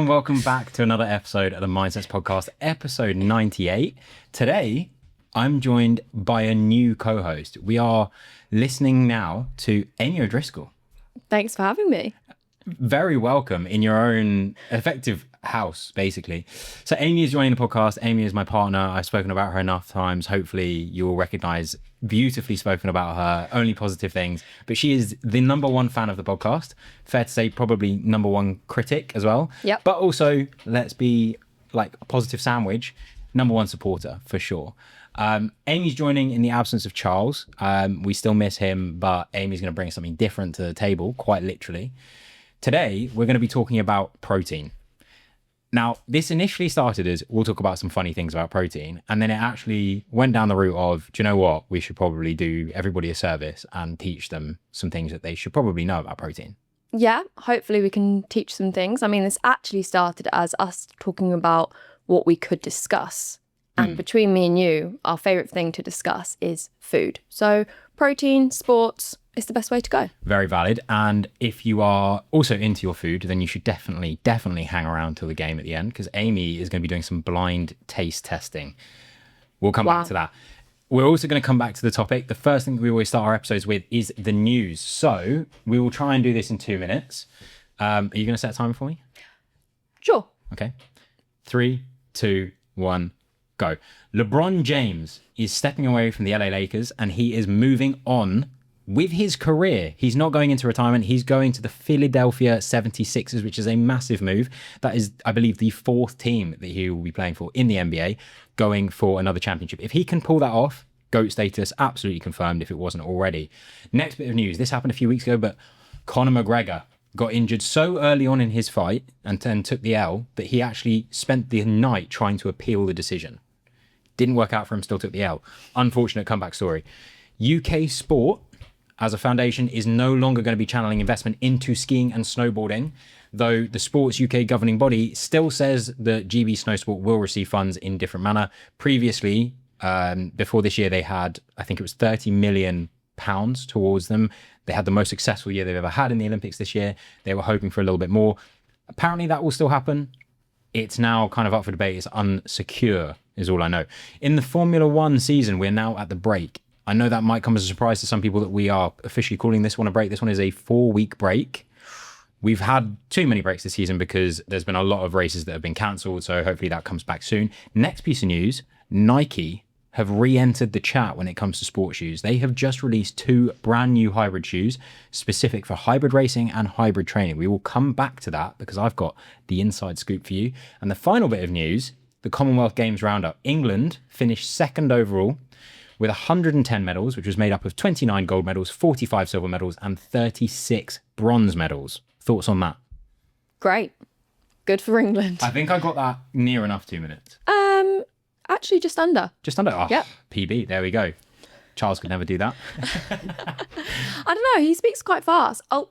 and welcome back to another episode of the MindSets podcast, episode 98. Today, I'm joined by a new co-host. We are listening now to Amy O'Driscoll. Thanks for having me. Very welcome in your own effective house, basically. So Amy is joining the podcast. Amy is my partner. I've spoken about her enough times. Hopefully you will recognize beautifully spoken about her, only positive things. But she is the number one fan of the podcast. Fair to say, probably number one critic as well. Yep. But also, let's be like a positive sandwich, number one supporter for sure. Amy's joining in the absence of Charles. We still miss him, but Amy's going to bring something different to the table, quite literally. Today, we're going to be talking about protein. Now, this initially started as we'll talk about some funny things about protein, and then it actually went down the route of, do you know what? We should probably do everybody a service and teach them some things that they should probably know about protein. Yeah, hopefully we can teach some things. I mean, this actually started as us talking about what we could discuss. And between me and you, our favourite thing to discuss is food. So protein, sports, is the best way to go. Very valid. And if you are also into your food, then you should definitely hang around till the game at the end, because Amy is going to be doing some blind taste testing. We'll come back to that. We're also going to come back to the topic. The first thing that we always start our episodes with is the news. So we will try and do this in 2 minutes. Are you going to set a timer for me? Sure. Okay. 3, 2, 1, go. LeBron James is stepping away from the LA Lakers and he is moving on with his career. He's not going into retirement. He's going to the Philadelphia 76ers, which is a massive move. That is, I believe, the 4th team that he will be playing for in the NBA, going for another championship. If he can pull that off, GOAT status, absolutely confirmed if it wasn't already. Next bit of news. This happened a few weeks ago, but Conor McGregor got injured so early on in his fight and then took the L that he actually spent the night trying to appeal the decision. Didn't work out for him, still took the L. Unfortunate comeback story. UK Sport, as a foundation, is no longer going to be channeling investment into skiing and snowboarding, though the Sports UK governing body still says that GB Snowsport will receive funds in different manner. Previously, before this year, they had, I think it was £30 million towards them. They had the most successful year they've ever had in the Olympics this year. They were hoping for a little bit more. Apparently that will still happen. It's now kind of up for debate. It's unsecure, is all I know. In the Formula One season, we're now at the break. I know that might come as a surprise to some people that we are officially calling this one a break. This one is a 4-week break. We've had too many breaks this season because there's been a lot of races that have been cancelled. So hopefully that comes back soon. Next piece of news, Nike have re-entered the chat when it comes to sports shoes. They have just released 2 brand new hybrid shoes specific for hybrid racing and hybrid training. We will come back to that because I've got the inside scoop for you. And the final bit of news, the Commonwealth Games roundup. England finished 2nd overall with 110 medals, which was made up of 29 gold medals, 45 silver medals, and 36 bronze medals. Thoughts on that? Great. Good for England. I think I got that near enough 2 minutes. Actually, just under. Just under? Oh, yep. PB, there we go. Charles could never do that. I don't know, he speaks quite fast. Oh,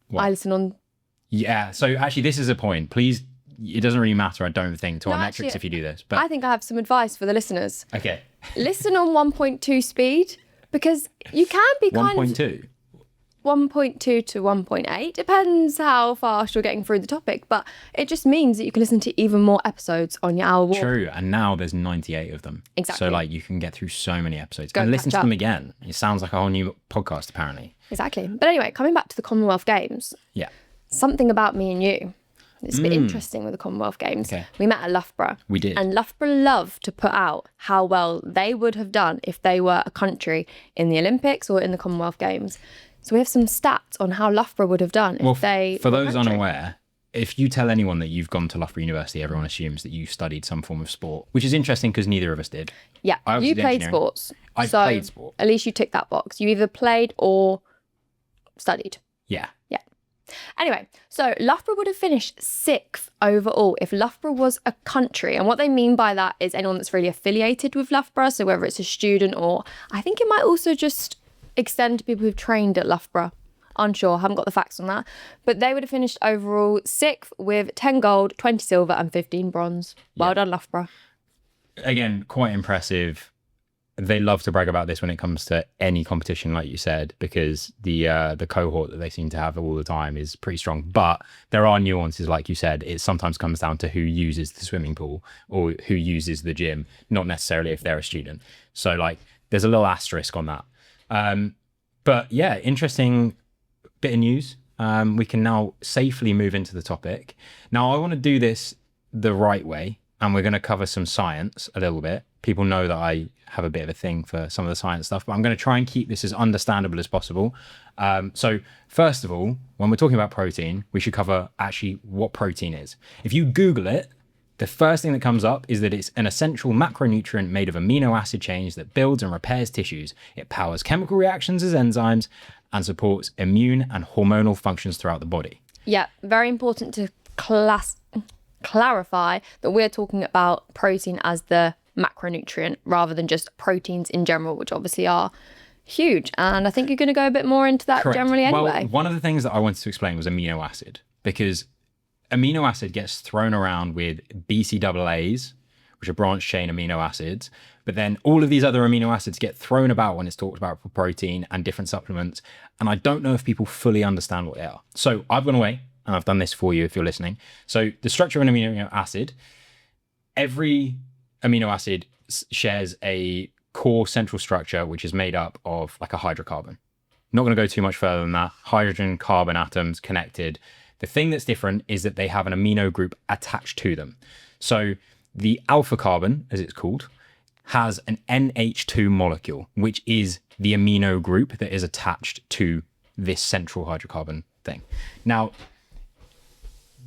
what? I listen on... Yeah, so actually this is a point. Please, it doesn't really matter, I don't think, to our metrics if you do this. But I think I have some advice for the listeners. Okay. Listen on 1.2 speed, because you can be kind 1.2? 1.2 to 1.8, depends how fast you're getting through the topic, but it just means that you can listen to even more episodes on your hour walk. True, and now there's 98 of them. Exactly. So like you can get through so many episodes. Go and listen to up. them again. It sounds like a whole new podcast apparently. Exactly. But anyway, coming back to the Commonwealth Games. Yeah. Something about me and you. It's a bit interesting with the Commonwealth Games. Okay. We met at Loughborough. We did. And Loughborough love to put out how well they would have done if they were a country in the Olympics or in the Commonwealth Games. So we have some stats on how Loughborough would have done if they for were a those country. unaware, if you tell anyone that you've gone to Loughborough University, everyone assumes that you studied some form of sport, which is interesting because neither of us did. Yeah, you played engineering. sports. I played sport. At least you tick that box. You either played or studied. Yeah. Yeah. Anyway, so Loughborough would have finished 6th overall if Loughborough was a country. And what they mean by that is anyone that's really affiliated with Loughborough. So whether it's a student or I think it might also just extend to people who've trained at Loughborough. Unsure, haven't got the facts on that. But they would have finished overall 6th with 10 gold, 20 silver and 15 bronze. Well done, Loughborough. Again, quite impressive. they love to brag about this when it comes to any competition, like you said, because the cohort that they seem to have all the time is pretty strong. But there are nuances, like you said. It sometimes comes down to who uses the swimming pool or who uses the gym, not necessarily if they're a student. So like there's a little asterisk on that. But yeah, interesting bit of news. We can now safely move into the topic. Now I want to do this the right way, and we're going to cover some science a little bit. People know that I have a bit of a thing for some of the science stuff, but I'm going to try and keep this as understandable as possible. So first of all, when we're talking about protein, we should cover actually what protein is. If you Google it, the first thing that comes up is that it's an essential macronutrient made of amino acid chains that builds and repairs tissues. It powers chemical reactions as enzymes and supports immune and hormonal functions throughout the body. Yeah, very important to clarify that we're talking about protein as the macronutrient rather than just proteins in general, which obviously are huge. And I think you're going to go a bit more into that Correct. generally anyway. Well, one of the things that I wanted to explain was amino acid, because amino acid gets thrown around with BCAAs, which are branched chain amino acids, but then all of these other amino acids get thrown about when it's talked about for protein and different supplements. And I don't know if people fully understand what they are. So I've gone away and I've done this for you if you're listening. So the structure of an amino acid, every amino acid shares a core central structure, which is made up of like a hydrocarbon. Not going to go too much further than that. Hydrogen, carbon atoms connected. The thing that's different is that they have an amino group attached to them. So the alpha carbon, as it's called, has an NH2 molecule, which is the amino group that is attached to this central hydrocarbon thing. Now,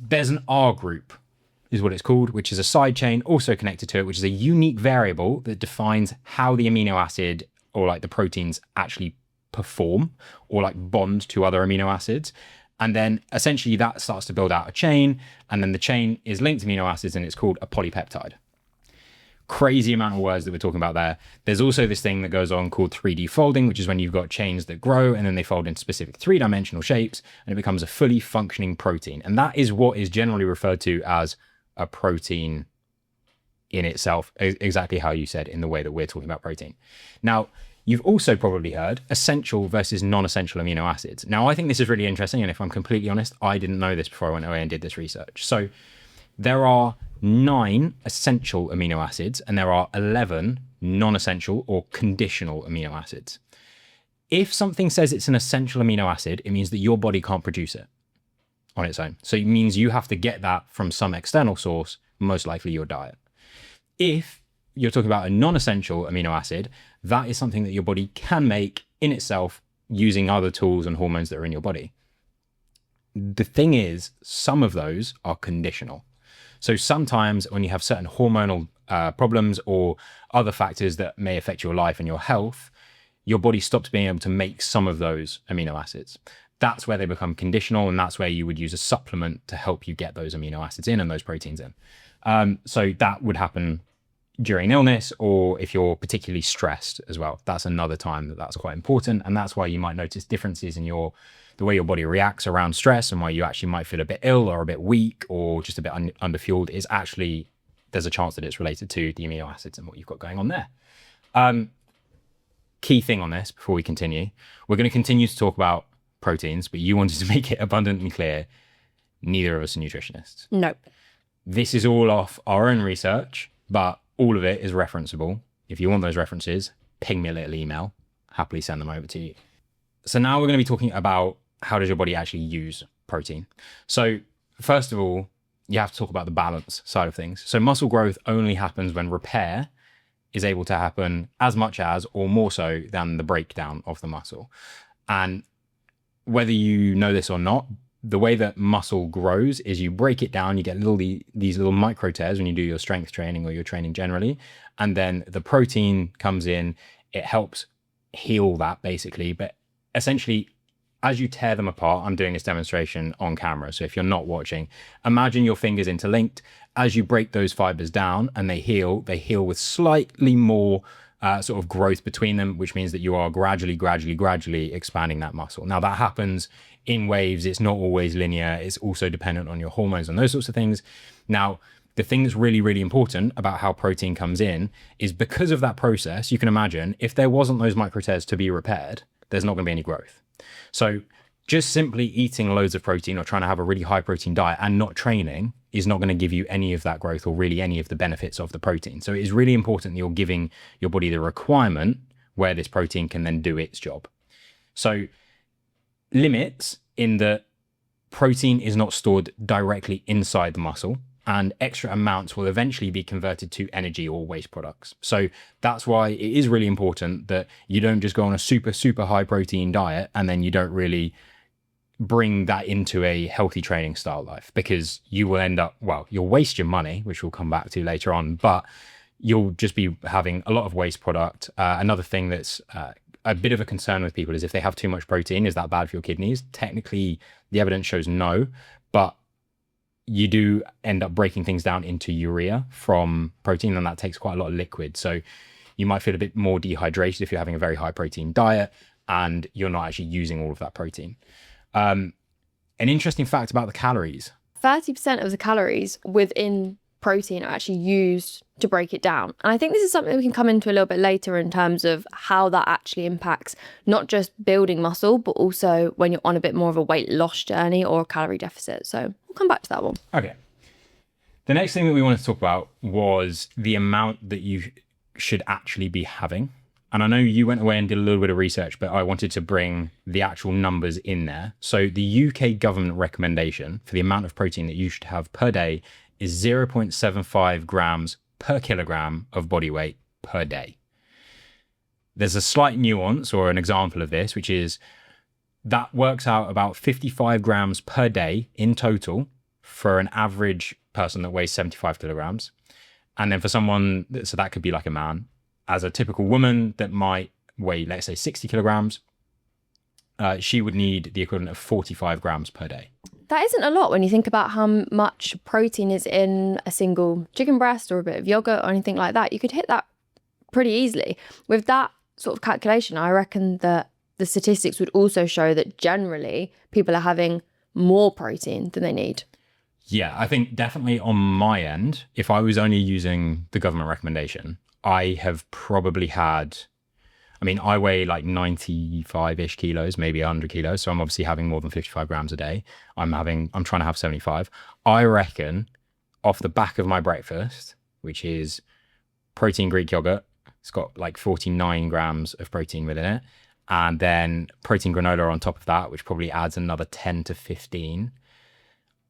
there's an R group, is what it's called, which is a side chain also connected to it, which is a unique variable that defines how the amino acid or like the proteins actually perform or like bond to other amino acids. And then essentially that starts to build out a chain, and then the chain is linked to amino acids and it's called a polypeptide. Crazy amount of words that we're talking about there. There's also this thing that goes on called 3D folding, which is when you've got chains that grow and then they fold into specific three-dimensional shapes and it becomes a fully functioning protein. And that is what is generally referred to as a protein in itself, exactly how you said in the way that we're talking about protein. Now, you've also probably heard essential versus non-essential amino acids. Now, I think this is really interesting, and if I'm completely honest, I didn't know this before I went away and did this research. So there are 9 essential amino acids and there are 11 non-essential or conditional amino acids. If something says it's an essential amino acid, it means that your body can't produce it on its own. So it means you have to get that from some external source, most likely your diet. If you're talking about a non-essential amino acid, that is something that your body can make in itself using other tools and hormones that are in your body. The thing is, some of those are conditional. So sometimes when you have certain hormonal problems or other factors that may affect your life and your health, your body stops being able to make some of those amino acids. That's where they become conditional, and that's where you would use a supplement to help you get those amino acids in and those proteins in. So that would happen during illness or if you're particularly stressed as well. That's another time that's quite important, and that's why you might notice differences in the way your body reacts around stress, and why you actually might feel a bit ill or a bit weak or just a bit underfueled is actually, there's a chance that it's related to the amino acids and what you've got going on there. Key thing on this before we continue, we're going to continue to talk about proteins, but you wanted to make it abundantly clear, neither of us are nutritionists. Nope. This is all off our own research, but all of it is referenceable. If you want those references, ping me a little email. Happily send them over to you. So now we're going to be talking about how does your body actually use protein. So first of all, you have to talk about the balance side of things. So muscle growth only happens when repair is able to happen as much as or more so than the breakdown of the muscle. And whether you know this or not, the way that muscle grows is you break it down, you get these little micro tears when you do your strength training or your training generally, and then the protein comes in, it helps heal that basically. But essentially, as you tear them apart, I'm doing this demonstration on camera, so if you're not watching, imagine your fingers interlinked. As you break those fibers down and they heal with slightly more sort of growth between them, which means that you are gradually expanding that muscle. Now that happens in waves. It's not always linear. It's also dependent on your hormones and those sorts of things. Now, the thing that's really, really important about how protein comes in is because of that process, you can imagine if there wasn't those micro tears to be repaired, there's not going to be any growth. So just simply eating loads of protein or trying to have a really high protein diet and not training is not going to give you any of that growth or really any of the benefits of the protein. So it is really important that you're giving your body the requirement where this protein can then do its job. So limits in that protein is not stored directly inside the muscle, and extra amounts will eventually be converted to energy or waste products. So that's why it is really important that you don't just go on a super, super high protein diet and then you don't really bring that into a healthy training style life, because you will end up, well, you'll waste your money, which we'll come back to later on, but you'll just be having a lot of waste product. Another thing that's a bit of a concern with people is if they have too much protein, is that bad for your kidneys? Technically, the evidence shows no, but you do end up breaking things down into urea from protein, and that takes quite a lot of liquid. So you might feel a bit more dehydrated if you're having a very high protein diet and you're not actually using all of that protein. An interesting fact about the calories. 30% of the calories within protein are actually used to break it down. And I think this is something we can come into a little bit later in terms of how that actually impacts not just building muscle, but also when you're on a bit more of a weight loss journey or a calorie deficit. So we'll come back to that one. Okay. The next thing that we wanted to talk about was the amount that you should actually be having. And I know you went away and did a little bit of research, but I wanted to bring the actual numbers in there. So the UK government recommendation for the amount of protein that you should have per day is 0.75 grams per kilogram of body weight per day. There's a slight nuance or an example of this, which is that works out about 55 grams per day in total for an average person that weighs 75 kilograms. And then for someone, so that could be like a man, as a typical woman that might weigh, let's say 60 kilograms, she would need the equivalent of 45 grams per day. That isn't a lot when you think about how much protein is in a single chicken breast or a bit of yogurt or anything like that. You could hit that pretty easily. With that sort of calculation, I reckon that the statistics would also show that generally people are having more protein than they need. Yeah, I think definitely on my end, if I was only using the government recommendation, I have probably had, I mean, I weigh like 95-ish kilos, maybe 100 kilos. So I'm obviously having more than 55 grams a day. I'm trying to have 75. I reckon off the back of my breakfast, which is protein Greek yogurt, it's got like 49 grams of protein within it. And then protein granola on top of that, which probably adds another 10 to 15.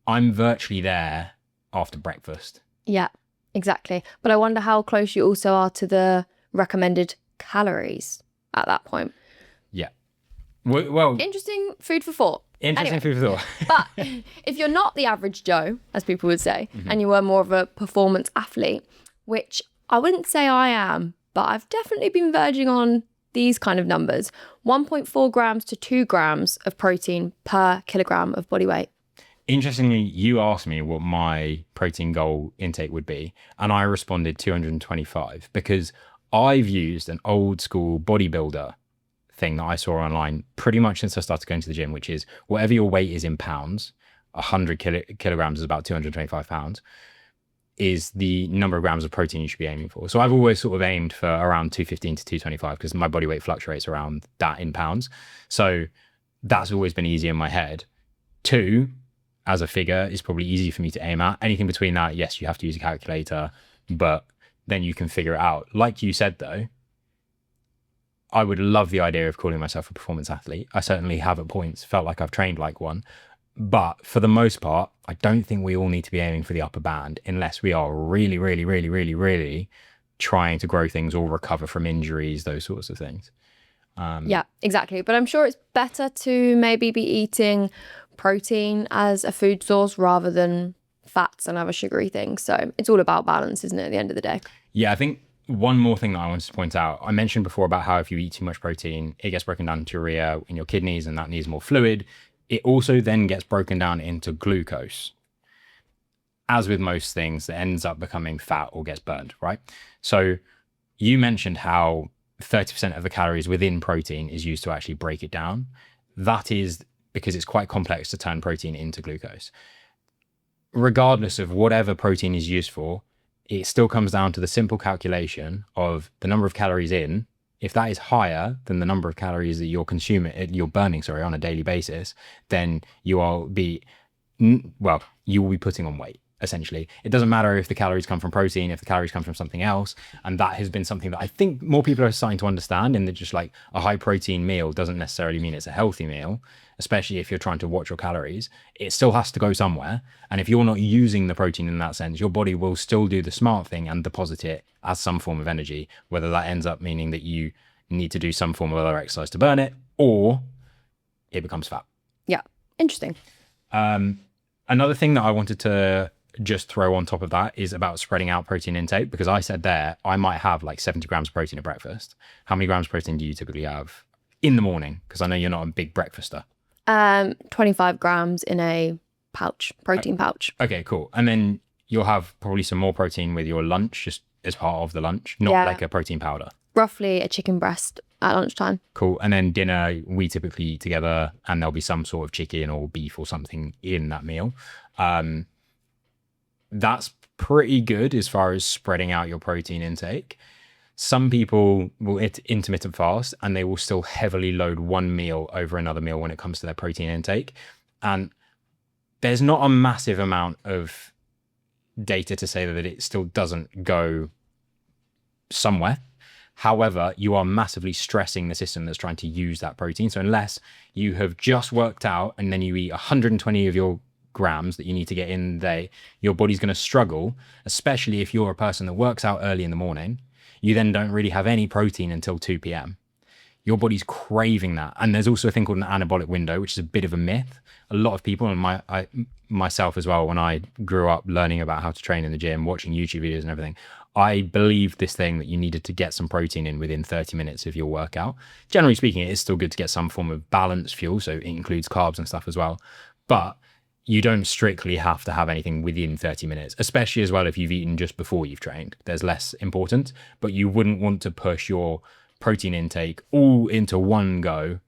I'm virtually there after breakfast. Yeah, exactly. But I wonder how close you also are to the recommended calories at that point. Yeah. Well, interesting food for thought. Interesting food for thought. But if you're not the average Joe, as people would say, and you were more of a performance athlete, which I wouldn't say I am, but I've definitely been verging on these kind of numbers, 1.4 grams to 2 grams of protein per kilogram of body weight. Interestingly, you asked me what my protein goal intake would be, and I responded 225 because I've used an old school bodybuilder thing that I saw online pretty much since I started going to the gym, which is whatever your weight is in pounds, 100 kilograms is about 225 pounds, is the number of grams of protein you should be aiming for. So I've always sort of aimed for around 215 to 225 because my body weight fluctuates around that in pounds. So that's always been easy in my head. 2 as a figure is probably easy for me to aim at. Anything between that, yes, you have to use a calculator, but then you can figure it out. Like you said, though, I would love the idea of calling myself a performance athlete. I certainly have at points felt like I've trained like one. But for the most part, I don't think we all need to be aiming for the upper band unless we are really, really, really, really, really trying to grow things or recover from injuries, those sorts of things. Yeah, exactly. But I'm sure it's better to maybe be eating protein as a food source rather than fats and other sugary things. So it's all about balance, isn't it, at the end of the day? Yeah, I think one more thing that I wanted to point out, I mentioned before about how if you eat too much protein, it gets broken down into urea in your kidneys and that needs more fluid. It also then gets broken down into glucose. As with most things, that ends up becoming fat or gets burned, right? So you mentioned how 30% of the calories within protein is used to actually break it down. That is because it's quite complex to turn protein into glucose. regardless of whatever protein is used for, it still comes down to the simple calculation of the number of calories in. If that is higher than the number of calories that you're burning, on a daily basis, then you will be putting on weight. Essentially, it doesn't matter if the calories come from protein, if the calories come from something else. And that has been something that I think more people are starting to understand, in that just like a high protein meal doesn't necessarily mean it's a healthy meal, especially if you're trying to watch your calories. It still has to go somewhere. And if you're not using the protein in that sense, your body will still do the smart thing and deposit it as some form of energy, whether that ends up meaning that you need to do some form of other exercise to burn it, or it becomes fat. Yeah. Interesting. Another thing that I wanted to just throw on top of that is about spreading out protein intake, because I said there I might have like 70 grams of protein at breakfast. How many grams of protein do you typically have in the morning? Because I know you're not a big breakfaster. 25 grams in a protein pouch. Okay, cool. And then you'll have probably some more protein with your lunch, just as part of the lunch, not like a protein powder. Roughly a chicken breast at lunchtime. Cool. And then dinner, we typically eat together, and there'll be some sort of chicken or beef or something in that meal. That's pretty good as far as spreading out your protein intake. Some people will eat intermittent fast, and they will still heavily load one meal over another meal when it comes to their protein intake. And there's not a massive amount of data to say that it still doesn't go somewhere. However, you are massively stressing the system that's trying to use that protein. So unless you have just worked out and then you eat 120 of your grams that you need to get in the day, your body's going to struggle, especially if you're a person that works out early in the morning. You then don't really have any protein until 2 p.m. Your body's craving that. And there's also a thing called an anabolic window, which is a bit of a myth. A lot of people, and myself as well, when I grew up learning about how to train in the gym, watching YouTube videos and everything, I believed this thing that you needed to get some protein in within 30 minutes of your workout. Generally speaking, it is still good to get some form of balanced fuel, so it includes carbs and stuff as well. But you don't strictly have to have anything within 30 minutes, especially as well if you've eaten just before you've trained. There's less important, but you wouldn't want to push your protein intake all into one go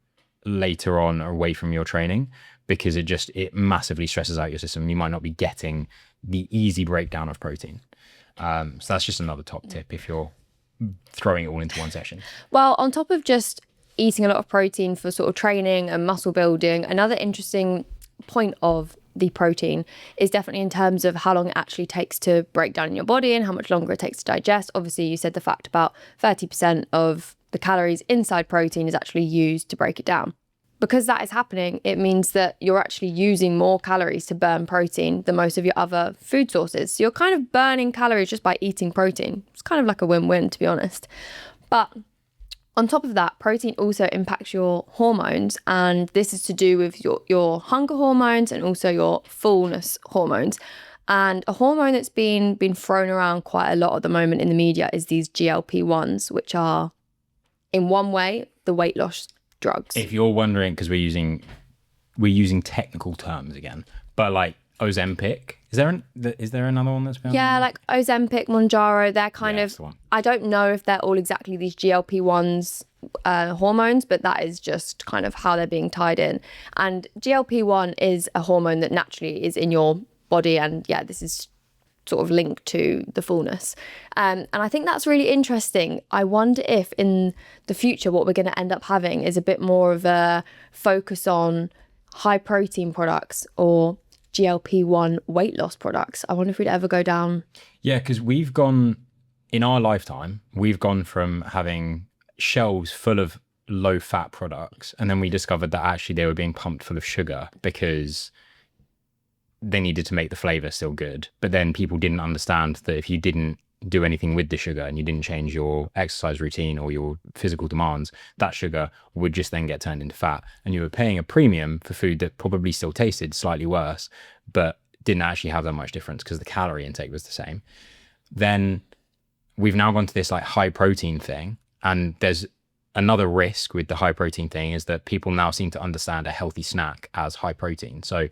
later on away from your training, because it massively stresses out your system. You might not be getting the easy breakdown of protein. So that's just another top tip if you're throwing it all into one session. Well, on top of just eating a lot of protein for sort of training and muscle building, another interesting point of the protein is definitely in terms of how long it actually takes to break down in your body and how much longer it takes to digest. Obviously, you said the fact about 30% of the calories inside protein is actually used to break it down. Because that is happening, it means that you're actually using more calories to burn protein than most of your other food sources. So you're kind of burning calories just by eating protein. It's kind of like a win-win, to be honest. But on top of that, protein also impacts your hormones, and this is to do with your hunger hormones and also your fullness hormones. And a hormone that's been thrown around quite a lot at the moment in the media is these GLP-1s, which are, in one way, the weight loss drugs. If you're wondering, because we're using technical terms again, but like Ozempic, is there another one that's been? Yeah, like Ozempic, Mounjaro, they're kind of, I don't know if they're all exactly these GLP-1s hormones, but that is just kind of how they're being tied in. And GLP-1 is a hormone that naturally is in your body, and yeah, this is sort of linked to the fullness. And I think that's really interesting. I wonder if in the future what we're going to end up having is a bit more of a focus on high protein products or GLP-1 weight loss products. I wonder if we'd ever go down. Yeah, because in our lifetime, we've gone from having shelves full of low fat products, and then we discovered that actually they were being pumped full of sugar because they needed to make the flavor still good. But then people didn't understand that if you didn't do anything with the sugar and you didn't change your exercise routine or your physical demands, that sugar would just then get turned into fat. And you were paying a premium for food that probably still tasted slightly worse, but didn't actually have that much difference because the calorie intake was the same. Then we've now gone to this like high protein thing. And there's another risk with the high protein thing is that people now seem to understand a healthy snack as high protein. So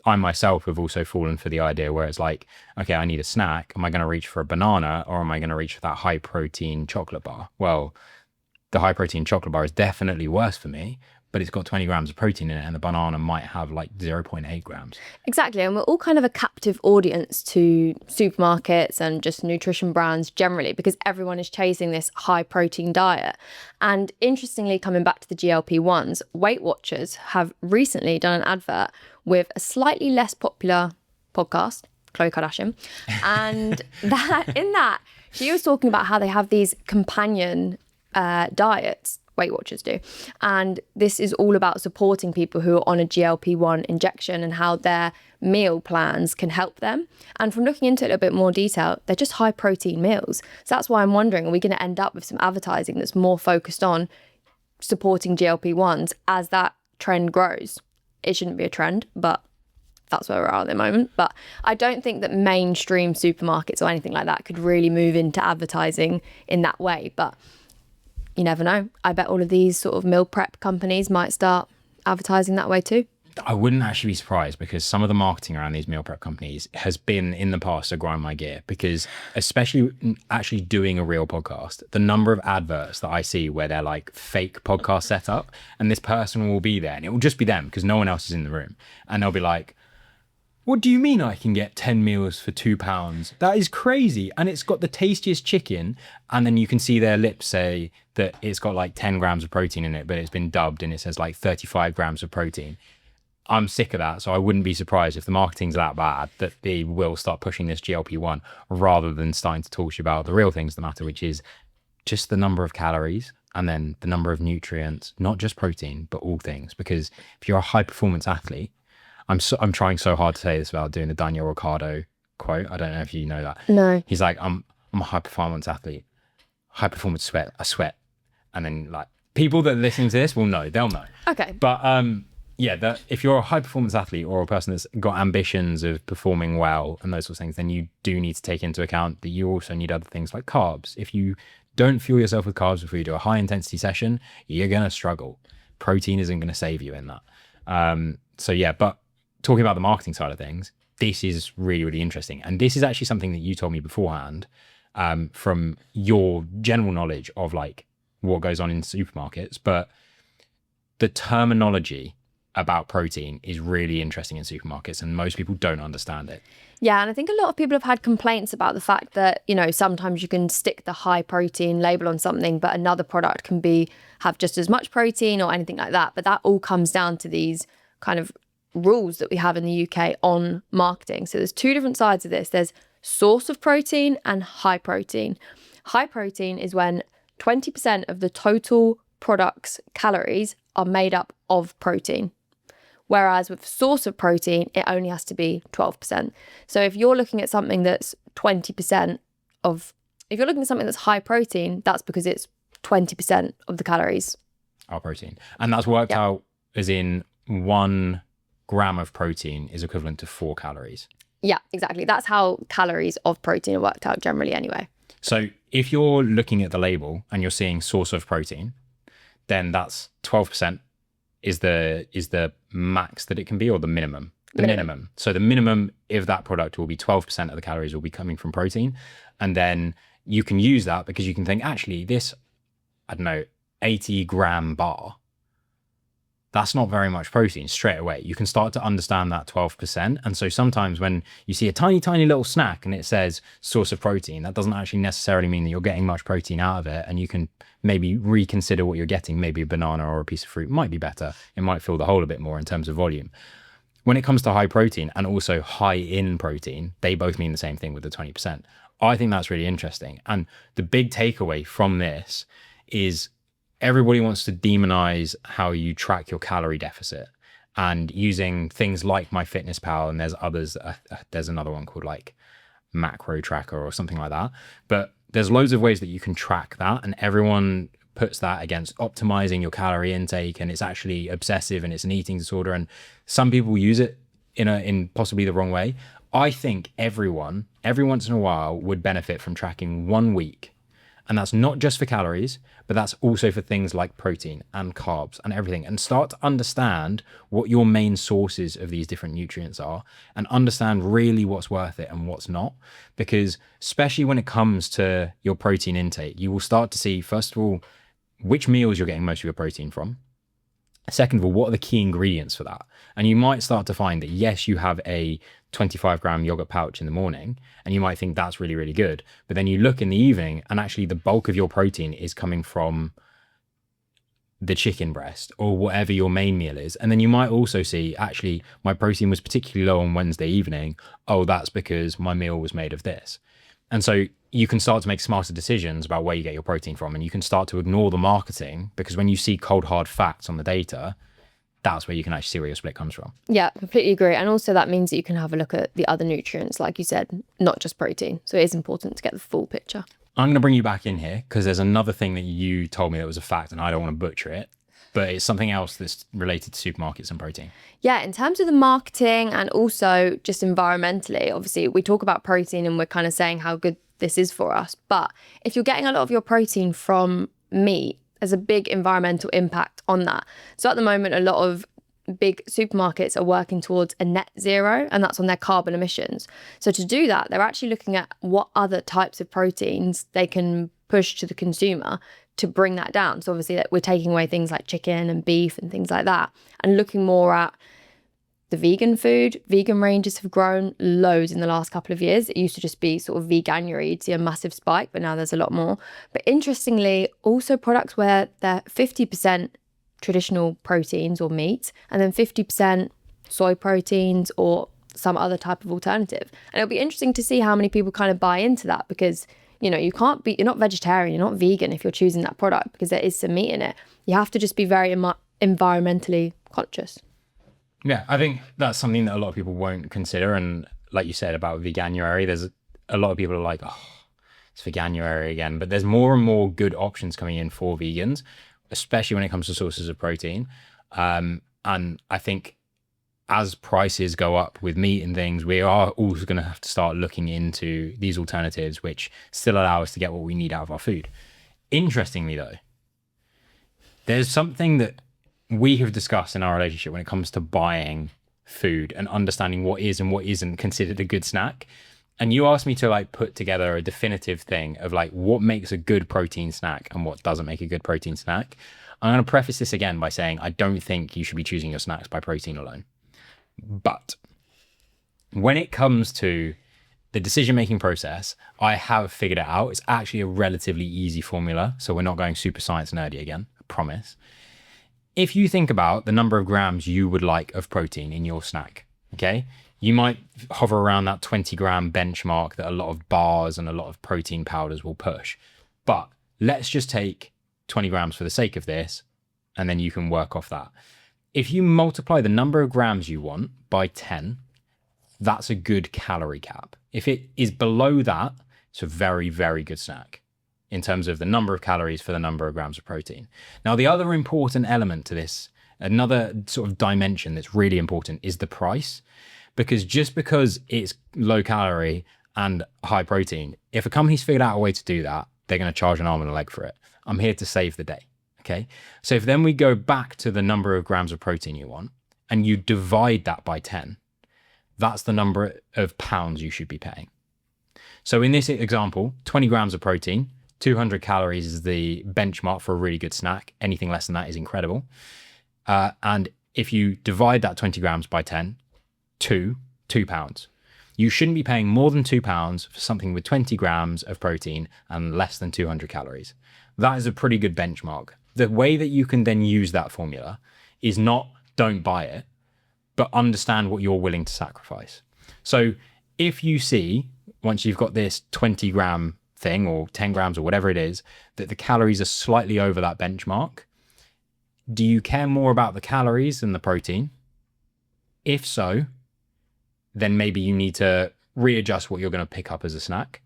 I myself have also fallen for the idea where it's like, okay, I need a snack. Am I going to reach for a banana or am I going to reach for that high protein chocolate bar? Well, the high protein chocolate bar is definitely worse for me, but it's got 20 grams of protein in it, and the banana might have like 0.8 grams. Exactly. And we're all kind of a captive audience to supermarkets and just nutrition brands generally, because everyone is chasing this high protein diet. And interestingly, coming back to the GLP-1s, Weight Watchers have recently done an advert with a slightly less popular podcast, Khloe Kardashian. And in that, she was talking about how they have these companion diets, Weight Watchers do. And this is all about supporting people who are on a GLP-1 injection and how their meal plans can help them. And from looking into it a little bit more detail, they're just high protein meals. So that's why I'm wondering, are we going to end up with some advertising that's more focused on supporting GLP-1s as that trend grows? It shouldn't be a trend, but that's where we're at the moment. But I don't think that mainstream supermarkets or anything like that could really move into advertising in that way. But you never know. I bet all of these sort of meal prep companies might start advertising that way too. I wouldn't actually be surprised, because some of the marketing around these meal prep companies has been in the past to grind my gear, because especially actually doing a real podcast, the number of adverts that I see where they're like fake podcast setup, and this person will be there and it will just be them because no one else is in the room, and they'll be like, what do you mean I can get 10 meals for £2? That is crazy. And it's got the tastiest chicken. And then you can see their lips say that it's got like 10 grams of protein in it, but it's been dubbed and it says like 35 grams of protein. I'm sick of that. So I wouldn't be surprised if the marketing's that bad that they will start pushing this GLP-1 rather than starting to talk to you about the real things that matter, which is just the number of calories and then the number of nutrients, not just protein, but all things. Because if you're a high performance athlete, I'm trying so hard to say this without doing the Daniel Ricciardo quote. I don't know if you know that. No. He's like, I'm a high performance athlete. High performance sweat. I sweat. And then like people that are listening to this will know. They'll know. Okay. But if you're a high performance athlete or a person that's got ambitions of performing well and those sorts of things, then you do need to take into account that you also need other things like carbs. If you don't fuel yourself with carbs before you do a high intensity session, you're going to struggle. Protein isn't going to save you in that. But talking about the marketing side of things, this is really, really interesting. And this is actually something that you told me beforehand, from your general knowledge of like what goes on in supermarkets. But the terminology about protein is really interesting in supermarkets, and most people don't understand it. Yeah, and I think a lot of people have had complaints about the fact that, you know, sometimes you can stick the high protein label on something, but another product can have just as much protein or anything like that. But that all comes down to these kind of rules that we have in the UK on marketing. So there's two different sides of this. There's source of protein and high protein. High protein is when 20% of the total product's calories are made up of protein. Whereas with source of protein, it only has to be 12%. So if you're looking at something that's 20% if you're looking at something that's high protein, that's because it's 20% of the calories are protein. And that's worked out as in 1 gram of protein is equivalent to 4 calories. Yeah, exactly. That's how calories of protein are worked out generally anyway. So if you're looking at the label and you're seeing source of protein, then that's 12% is the max that it can be, or the minimum? The minimum. So the minimum of that product will be 12% of the calories will be coming from protein. And then you can use that because you can think, actually, this, 80 gram bar, that's not very much protein straight away. You can start to understand that 12%. And so sometimes when you see a tiny, tiny little snack and it says source of protein, that doesn't actually necessarily mean that you're getting much protein out of it. And you can maybe reconsider what you're getting. Maybe a banana or a piece of fruit might be better. It might fill the hole a bit more in terms of volume. When it comes to high protein and also high in protein, they both mean the same thing with the 20%. I think that's really interesting. And the big takeaway from this is everybody wants to demonize how you track your calorie deficit, and using things like MyFitnessPal, and there's others, there's another one called like Macro Tracker or something like that. But there's loads of ways that you can track that, and everyone puts that against optimizing your calorie intake, and it's actually obsessive and it's an eating disorder, and some people use it in possibly the wrong way. I think everyone, every once in a while, would benefit from tracking 1 week. And that's not just for calories, but that's also for things like protein and carbs and everything. And start to understand what your main sources of these different nutrients are, and understand really what's worth it and what's not. Because especially when it comes to your protein intake, you will start to see, first of all, which meals you're getting most of your protein from. Second of all, what are the key ingredients for that? And you might start to find that, yes, you have a 25-gram yogurt pouch in the morning, and you might think that's really, really good. But then you look in the evening, and actually the bulk of your protein is coming from the chicken breast or whatever your main meal is. And then you might also see, actually, my protein was particularly low on Wednesday evening. Oh, that's because my meal was made of this. And so you can start to make smarter decisions about where you get your protein from, and you can start to ignore the marketing, because when you see cold, hard facts on the data, that's where you can actually see where your split comes from. Yeah, completely agree. And also that means that you can have a look at the other nutrients, like you said, not just protein. So it is important to get the full picture. I'm going to bring you back in here because there's another thing that you told me that was a fact, and I don't want to butcher it, but it's something else that's related to supermarkets and protein. Yeah, in terms of the marketing and also just environmentally, obviously we talk about protein and we're kind of saying how good this is for us. But if you're getting a lot of your protein from meat, there's a big environmental impact on that. So at the moment, a lot of big supermarkets are working towards a net zero, and that's on their carbon emissions. So to do that, they're actually looking at what other types of proteins they can push to the consumer to bring that down. So obviously that we're taking away things like chicken and beef and things like that, and looking more at the vegan food. Vegan ranges have grown loads in the last couple of years. It used to just be sort of veganuary. You'd see a massive spike, but now there's a lot more. But interestingly, also products where they're 50% traditional proteins or meat, and then 50% soy proteins or some other type of alternative. And it'll be interesting to see how many people kind of buy into that, because you're not vegetarian, you're not vegan if you're choosing that product, because there is some meat in it. You have to just be very environmentally conscious. Yeah, I think that's something that a lot of people won't consider. And like you said about veganuary, there's a lot of people are like, oh, it's veganuary again. But there's more and more good options coming in for vegans, especially when it comes to sources of protein. And I think as prices go up with meat and things, we are also going to have to start looking into these alternatives, which still allow us to get what we need out of our food. Interestingly, though, there's something that we have discussed in our relationship when it comes to buying food and understanding what is and what isn't considered a good snack. And you asked me to like put together a definitive thing of like what makes a good protein snack and what doesn't make a good protein snack. I'm going to preface this again by saying I don't think you should be choosing your snacks by protein alone. But when it comes to the decision-making process, I have figured it out. It's actually a relatively easy formula. So we're not going super science nerdy again, I promise. If you think about the number of grams you would like of protein in your snack, okay, you might hover around that 20-gram benchmark that a lot of bars and a lot of protein powders will push. But let's just take 20 grams for the sake of this, and then you can work off that. If you multiply the number of grams you want by 10, that's a good calorie cap. If it is below that, it's a very, very good snack in terms of the number of calories for the number of grams of protein. Now, the other important element to this, another sort of dimension that's really important, is the price. Because just because it's low calorie and high protein, if a company's figured out a way to do that, they're going to charge an arm and a leg for it. I'm here to save the day. Okay. So if then we go back to the number of grams of protein you want and you divide that by 10, that's the number of pounds you should be paying. So in this example, 20 grams of protein, 200 calories is the benchmark for a really good snack. Anything less than that is incredible. And if you divide that 20 grams by 10, £2 you shouldn't be paying more than £2 for something with 20 grams of protein and less than 200 calories. That is a pretty good benchmark. The way that you can then use that formula is not don't buy it, but understand what you're willing to sacrifice. So if you see, once you've got this 20 gram thing or 10 grams or whatever it is, that the calories are slightly over that benchmark, do you care more about the calories than the protein? If so, then maybe you need to readjust what you're going to pick up as a snack.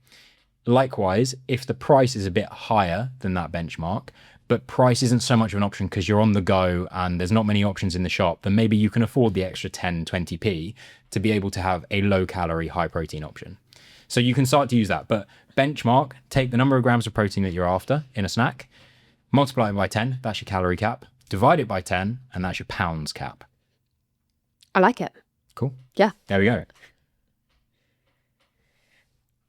Likewise, if the price is a bit higher than that benchmark, but price isn't so much of an option because you're on the go and there's not many options in the shop, then maybe you can afford the extra 10, 20p to be able to have a low calorie, high protein option. So you can start to use that, but benchmark, take the number of grams of protein that you're after in a snack, multiply it by 10, that's your calorie cap, divide it by 10, and that's your pounds cap. I like it. Cool. Yeah. There we go.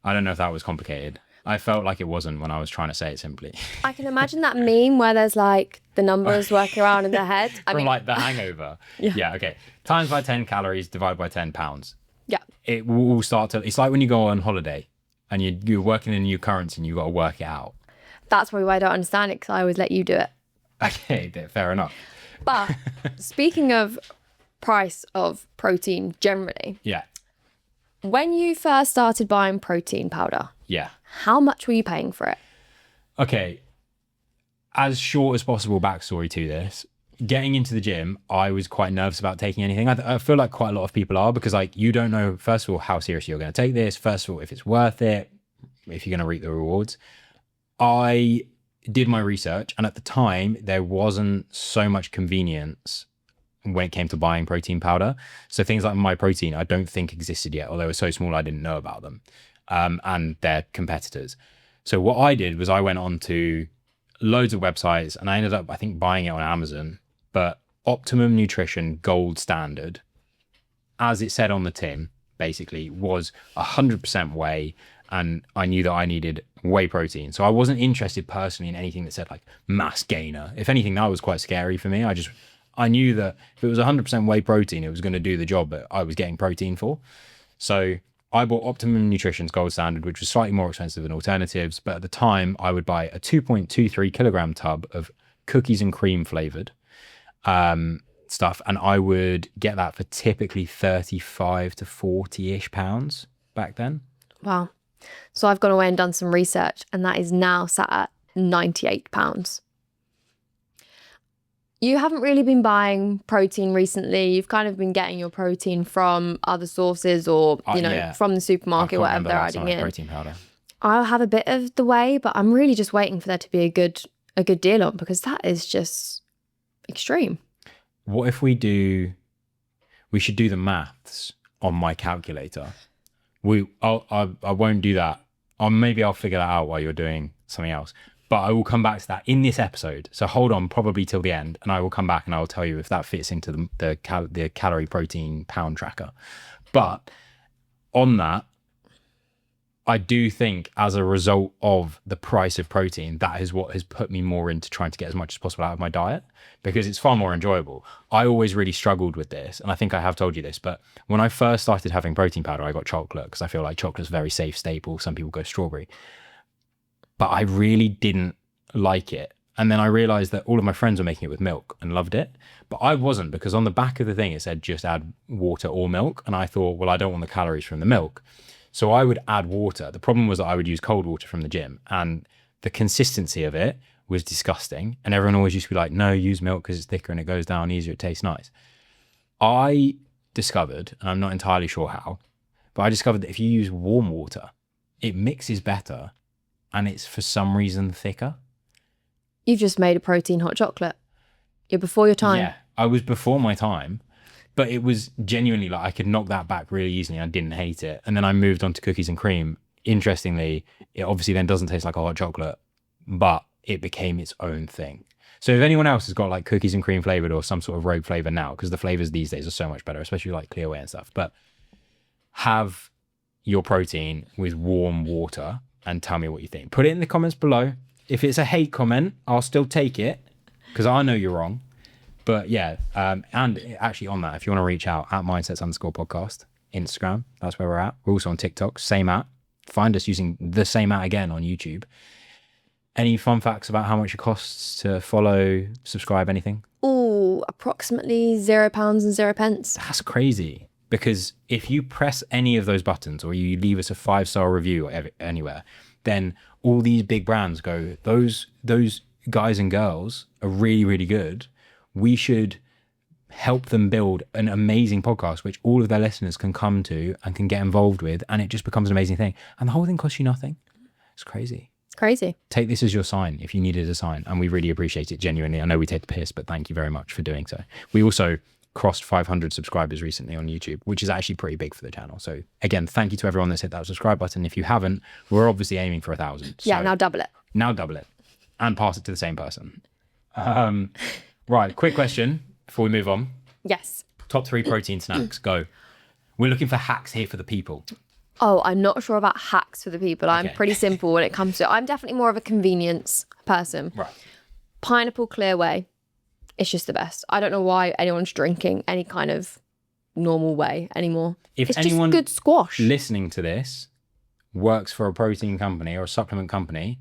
I don't know if that was complicated. I felt like it wasn't when I was trying to say it simply. I can imagine that meme where there's like the numbers working around in their head. From like The Hangover. Yeah, okay. Times by 10 calories, divide by 10 pounds. Yeah. It will start to, it's like when you go on holiday and you're working in a new currency and you've got to work it out. That's probably why I don't understand it, because I always let you do it. Okay, fair enough. But speaking of price of protein generally, Yeah. when you first started buying protein powder, Yeah. how much were you paying for it? Okay. As short as possible backstory to this. Getting into the gym, I was quite nervous about taking anything. I feel like quite a lot of people are, because like you don't know, first of all, how serious you're going to take this. First of all, if it's worth it, if you're going to reap the rewards. I did my research, and at the time there wasn't so much convenience when it came to buying protein powder. So things like My Protein, I don't think existed yet, or they were so small I didn't know about them, and their competitors. So what I did was I went on to loads of websites, and I ended up, I think, buying it on Amazon. But Optimum Nutrition Gold Standard, as it said on the tin, basically was 100% whey, and I knew that I needed whey protein. So I wasn't interested personally in anything that said like mass gainer. If anything, that was quite scary for me. I knew that if it was 100% whey protein, it was going to do the job that I was getting protein for. So I bought Optimum Nutrition's Gold Standard, which was slightly more expensive than alternatives. But at the time, I would buy a 2.23 kilogram tub of cookies and cream flavored stuff. And I would get that for typically 35 to 40-ish pounds back then. Wow. So I've gone away and done some research, and that is now sat at £98. You haven't really been buying protein recently. You've kind of been getting your protein from other sources, or, from the supermarket, whatever they're adding in. Protein powder. I'll have a bit of the whey, but I'm really just waiting for there to be a good deal on, because that is just extreme. What if we should do the maths on my calculator. I won't do that. Maybe I'll figure that out while you're doing something else. But I will come back to that in this episode. So hold on, probably till the end, and I will come back and I will tell you if that fits into the calorie protein pound tracker. But on that, I do think as a result of the price of protein, that is what has put me more into trying to get as much as possible out of my diet, because it's far more enjoyable. I always really struggled with this, and I think I have told you this, but when I first started having protein powder, I got chocolate because I feel like chocolate's a very safe staple. Some people go strawberry. But I really didn't like it. And then I realized that all of my friends were making it with milk and loved it. But I wasn't, because on the back of the thing, it said just add water or milk. And I thought, well, I don't want the calories from the milk. So I would add water. The problem was that I would use cold water from the gym, and the consistency of it was disgusting. And everyone always used to be like, no, use milk because it's thicker and it goes down easier. It tastes nice. I discovered, and I'm not entirely sure how, but I discovered that if you use warm water, it mixes better and it's for some reason thicker. You've just made a protein hot chocolate. You're before your time. Yeah, I was before my time. But it was genuinely like I could knock that back really easily. I didn't hate it. And then I moved on to cookies and cream. Interestingly, it obviously then doesn't taste like a hot chocolate, but it became its own thing. So if anyone else has got like cookies and cream flavored or some sort of rogue flavor now, because the flavors these days are so much better, especially like Clear Whey and stuff, but have your protein with warm water and tell me what you think. Put it in the comments below. If it's a hate comment, I'll still take it because I know you're wrong. But yeah, and actually on that, if you want to reach out at MindSets_podcast, Instagram, that's where we're at. We're also on TikTok, same at. Find us using the same at again on YouTube. Any fun facts about how much it costs to follow, subscribe, anything? Oh, approximately £0.00. That's crazy. Because if you press any of those buttons or you leave us a 5-star review anywhere, then all these big brands go, those guys and girls are really, really good. We should help them build an amazing podcast, which all of their listeners can come to and can get involved with. And it just becomes an amazing thing. And the whole thing costs you nothing. It's crazy. Crazy. Take this as your sign if you need it as a sign. And we really appreciate it, genuinely. I know we take the piss, but thank you very much for doing so. We also crossed 500 subscribers recently on YouTube, which is actually pretty big for the channel. So again, thank you to everyone that's hit that subscribe button. If you haven't, we're obviously aiming for 1,000. Yeah, now double it. Now double it and pass it to the same person. Right, quick question before we move on. Yes. Top 3 protein snacks, go. We're looking for hacks here for the people. Oh, I'm not sure about hacks for the people. I'm Okay. pretty simple when it comes to. I'm definitely more of a convenience person. Right. Pineapple clear whey. It's just the best. I don't know why anyone's drinking any kind of normal whey anymore. If it's anyone just good squash. listening to this works for a protein company or a supplement company,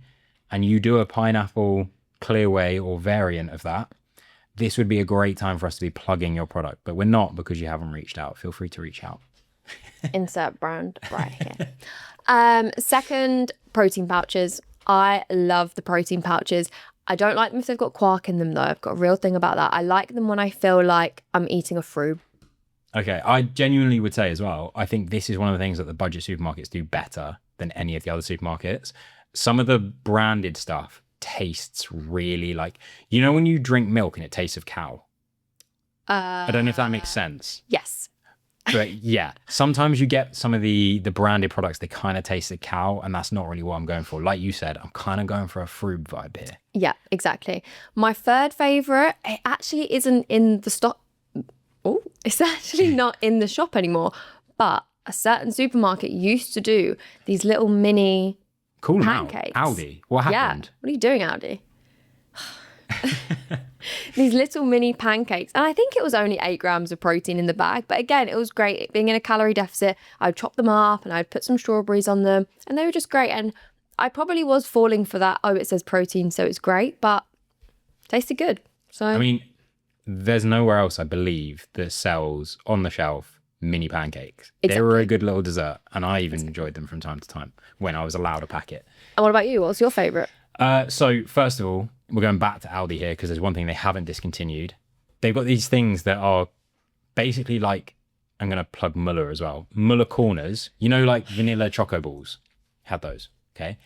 and you do a pineapple clear whey or variant of that, this would be a great time for us to be plugging your product. But we're not, because you haven't reached out. Feel free to reach out. Insert brand right here. Second, protein pouches. I love the protein pouches. I don't like them if they've got quark in them though. I've got a real thing about that. I like them when I feel like I'm eating a fruit. Okay, I genuinely would say as well, I think this is one of the things that the budget supermarkets do better than any of the other supermarkets. Some of the branded stuff tastes really like, you know when you drink milk and it tastes of cow? I don't know if that makes sense. Yes. But yeah, sometimes you get some of the branded products, they kind of taste of cow, and that's not really what I'm going for. Like you said, I'm kind of going for a fruit vibe here. Yeah, exactly. My third favorite, it actually isn't in the stock. Oh, it's actually not in the shop anymore. But a certain supermarket used to do these little mini Cool pancakes. Now. Aldi, what happened? Yeah. What are you doing, Aldi? These little mini pancakes. And I think it was only 8 grams of protein in the bag. But again, it was great. Being in a calorie deficit, I'd chop them up and I'd put some strawberries on them. And they were just great. And I probably was falling for that. Oh, it says protein, so it's great. But tasted good. So I mean, there's nowhere else, I believe, that sells on the shelf mini pancakes. Exactly. They were a good little dessert. And I even enjoyed them from time to time when I was allowed a packet. And what about you? What's your favourite? So first of all, we're going back to Aldi here because there's one thing they haven't discontinued. They've got these things that are basically like, I'm going to plug Muller as well. Muller corners, you know, like vanilla choco balls. Had those. Okay.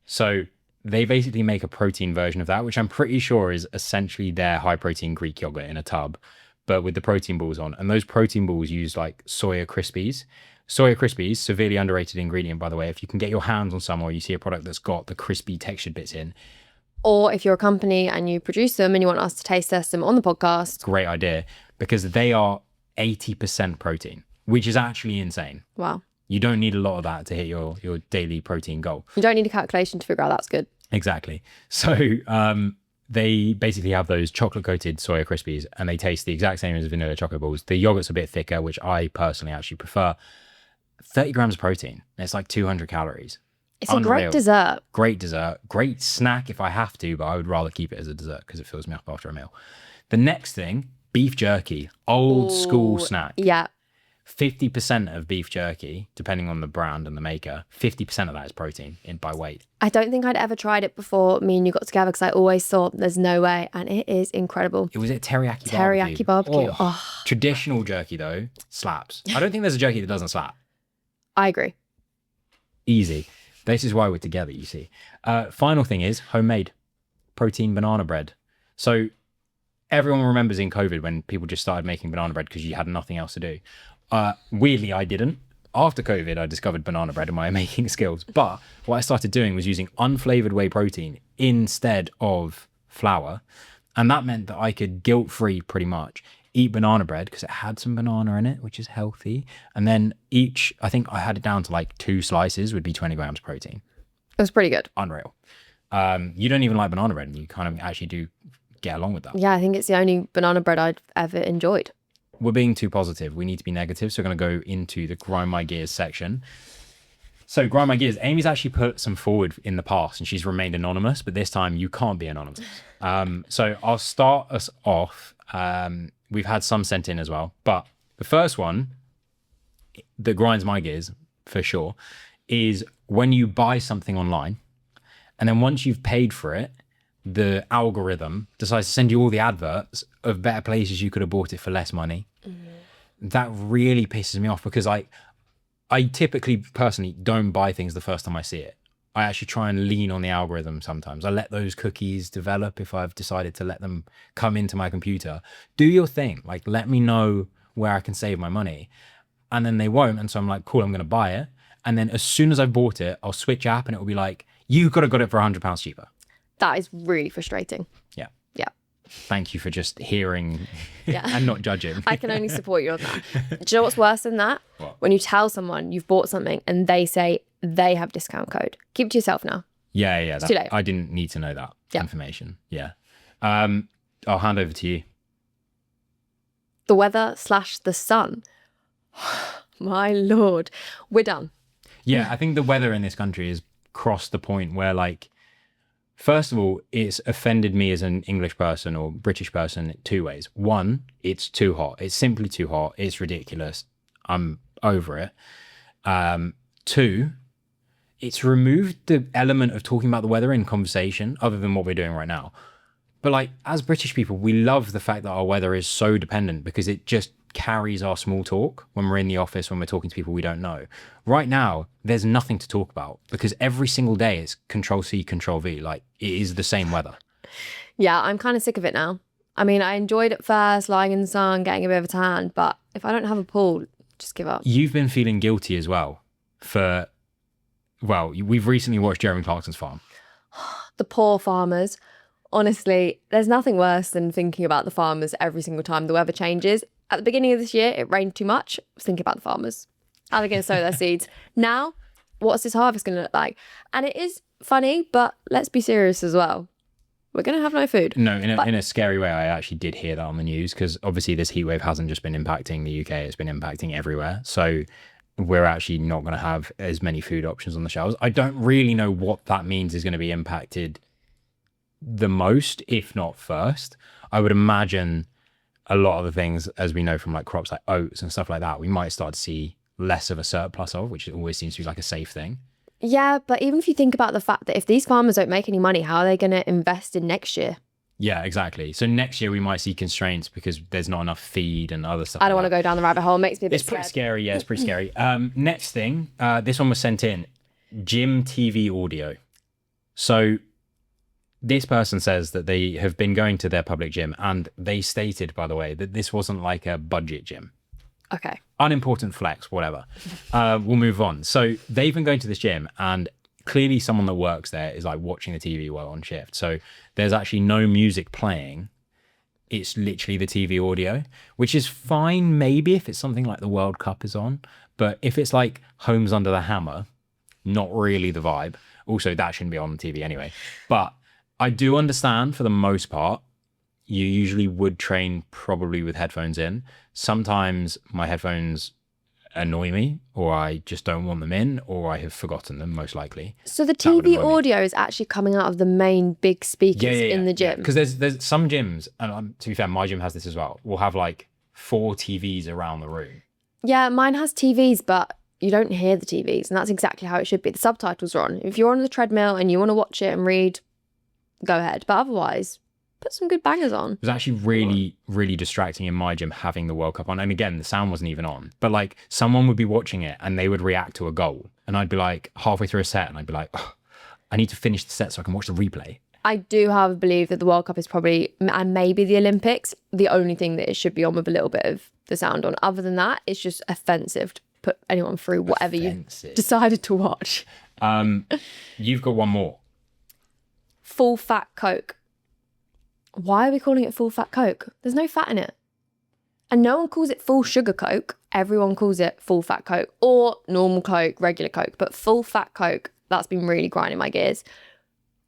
So they basically make a protein version of that, which I'm pretty sure is essentially their high protein Greek yogurt in a tub, but with the protein balls on. And those protein balls use like Soya Krispies. Soya Krispies, severely underrated ingredient, by the way. If you can get your hands on some, or you see a product that's got the crispy textured bits in. Or if you're a company and you produce them and you want us to taste test them on the podcast. Great idea, because they are 80% protein, which is actually insane. Wow. You don't need a lot of that to hit your daily protein goal. You don't need a calculation to figure out that's good. Exactly. So they basically have those chocolate coated Soya Krispies, and they taste the exact same as vanilla choco balls. The yogurt's a bit thicker, which I personally actually prefer. 30 grams of protein. It's like 200 calories. It's a great dessert. Great dessert. Great snack if I have to, but I would rather keep it as a dessert because it fills me up after a meal. The next thing, beef jerky. Old school snack. Yeah. 50% of beef jerky, depending on the brand and the maker, 50% of that is protein by weight. I don't think I'd ever tried it before me and you got together because I always thought there's no way. And it is incredible. It was at teriyaki barbecue. Teriyaki barbecue. Oh. Traditional jerky, though, slaps. I don't think there's a jerky that doesn't slap. I agree. Easy. This is why we're together, you see. Final thing is homemade protein banana bread. So everyone remembers in COVID when people just started making banana bread because you had nothing else to do. Weirdly, I didn't. After COVID, I discovered banana bread in my making skills. But what I started doing was using unflavored whey protein instead of flour. And that meant that I could guilt-free pretty much eat banana bread because it had some banana in it, which is healthy. And then each, I think I had it down to like 2 slices would be 20 grams of protein. It was pretty good. Unreal. You don't even like banana bread, and you kind of actually do get along with that. Yeah, I think it's the only banana bread I've ever enjoyed. We're being too positive. We need to be negative. So we're going to go into the grind my gears section. So grind my gears. Amy's actually put some forward in the past and she's remained anonymous, but this time you can't be anonymous. So I'll start us off. We've had some sent in as well, but the first one that grinds my gears for sure is when you buy something online and then once you've paid for it, the algorithm decides to send you all the adverts of better places you could have bought it for less money. That really pisses me off because I typically personally don't buy things the first time I see it. I actually try and lean on the algorithm sometimes. I let those cookies develop if I've decided to let them come into my computer. Do your thing. Like, let me know where I can save my money. And then they won't. And so I'm like, cool, I'm going to buy it. And then as soon as I've bought it, I'll switch app and it will be like, you could have got it for £100 cheaper. That is really frustrating. Yeah. Yeah. thank you for just hearing Yeah. and not judging. I can only support you on that. Do you know what's worse than that? What? When you tell someone you've bought something and they say they have discount code. Keep it to yourself now. Yeah. Too late. I didn't need to know that Yeah. information. Yeah. I'll hand over to you. The weather / the sun. My Lord. We're done. Yeah, I think the weather in this country has crossed the point where, like, first of all, it's offended me as an English person or British person two ways. One, it's too hot. It's simply too hot. It's ridiculous. I'm over it. Two, it's removed the element of talking about the weather in conversation other than what we're doing right now. But like, as British people, we love the fact that our weather is so dependent because it just carries our small talk when we're in the office, when we're talking to people we don't know. Right now, there's nothing to talk about because every single day it's Control C, Control V. Like, it is the same weather. Yeah, I'm kind of sick of it now. I mean, I enjoyed it first, lying in the sun, getting a bit of a tan, but if I don't have a pool, just give up. You've been feeling guilty as well for, well, we've recently watched Jeremy Clarkson's farm. The poor farmers. Honestly, there's nothing worse than thinking about the farmers every single time the weather changes. At the beginning of this year, it rained too much. I was thinking about the farmers. How are they going to sow their seeds? Now, what's this harvest going to look like? And it is funny, but let's be serious as well. We're going to have no food. No, in a scary way, I actually did hear that on the news because obviously this heat wave hasn't just been impacting the UK, it's been impacting everywhere. So we're actually not going to have as many food options on the shelves. I don't really know what that means is going to be impacted the most, if not first. I would imagine a lot of the things, as we know from like crops like oats and stuff like that, we might start to see less of a surplus of, which always seems to be like a safe thing. Yeah, but even if you think about the fact that if these farmers don't make any money, how are they going to invest in next year? Yeah, exactly. So next year we might see constraints because there's not enough feed and other stuff. I don't want to go down the rabbit hole. It makes me a bit It's pretty scared. scary. Yeah, it's pretty scary. Next thing, this one was sent in, gym TV audio. So this person says that they have been going to their public gym and they stated, by the way, that this wasn't like a budget gym. Okay. Unimportant flex, whatever. We'll move on. So they've been going to this gym and clearly someone that works there is like watching the TV while on shift. So there's actually no music playing. It's literally the TV audio, which is fine maybe if it's something like the World Cup is on. But if it's like Homes Under the Hammer, not really the vibe. Also, that shouldn't be on the TV anyway. But I do understand for the most part, you usually would train probably with headphones in. Sometimes my headphones annoy me or I just don't want them in or I have forgotten them most likely. So the That would TV annoy me. audio is actually coming out of the main big speakers in the gym. Because there's some gyms, and to be fair, my gym has this as well. We'll have like 4 TVs around the room. Yeah, mine has TVs, but you don't hear the TVs, and that's exactly how it should be. The subtitles are on. If you're on the treadmill and you want to watch it and read, go ahead. But otherwise, put some good bangers on. It was actually really, really distracting in my gym having the World Cup on. And again, the sound wasn't even on. But like someone would be watching it and they would react to a goal. And I'd be like halfway through a set and I'd be like, oh, I need to finish the set so I can watch the replay. I do, however, believe that the World Cup is probably, and maybe the Olympics, the only thing that it should be on with a little bit of the sound on. Other than that, it's just offensive to put anyone through whatever Offensive. you decided to watch. You've got one more. Full fat Coke. Why are we calling it full fat Coke? There's no fat in it. And no one calls it full sugar Coke. Everyone calls it full fat Coke or normal Coke, regular Coke. But full fat Coke, that's been really grinding my gears.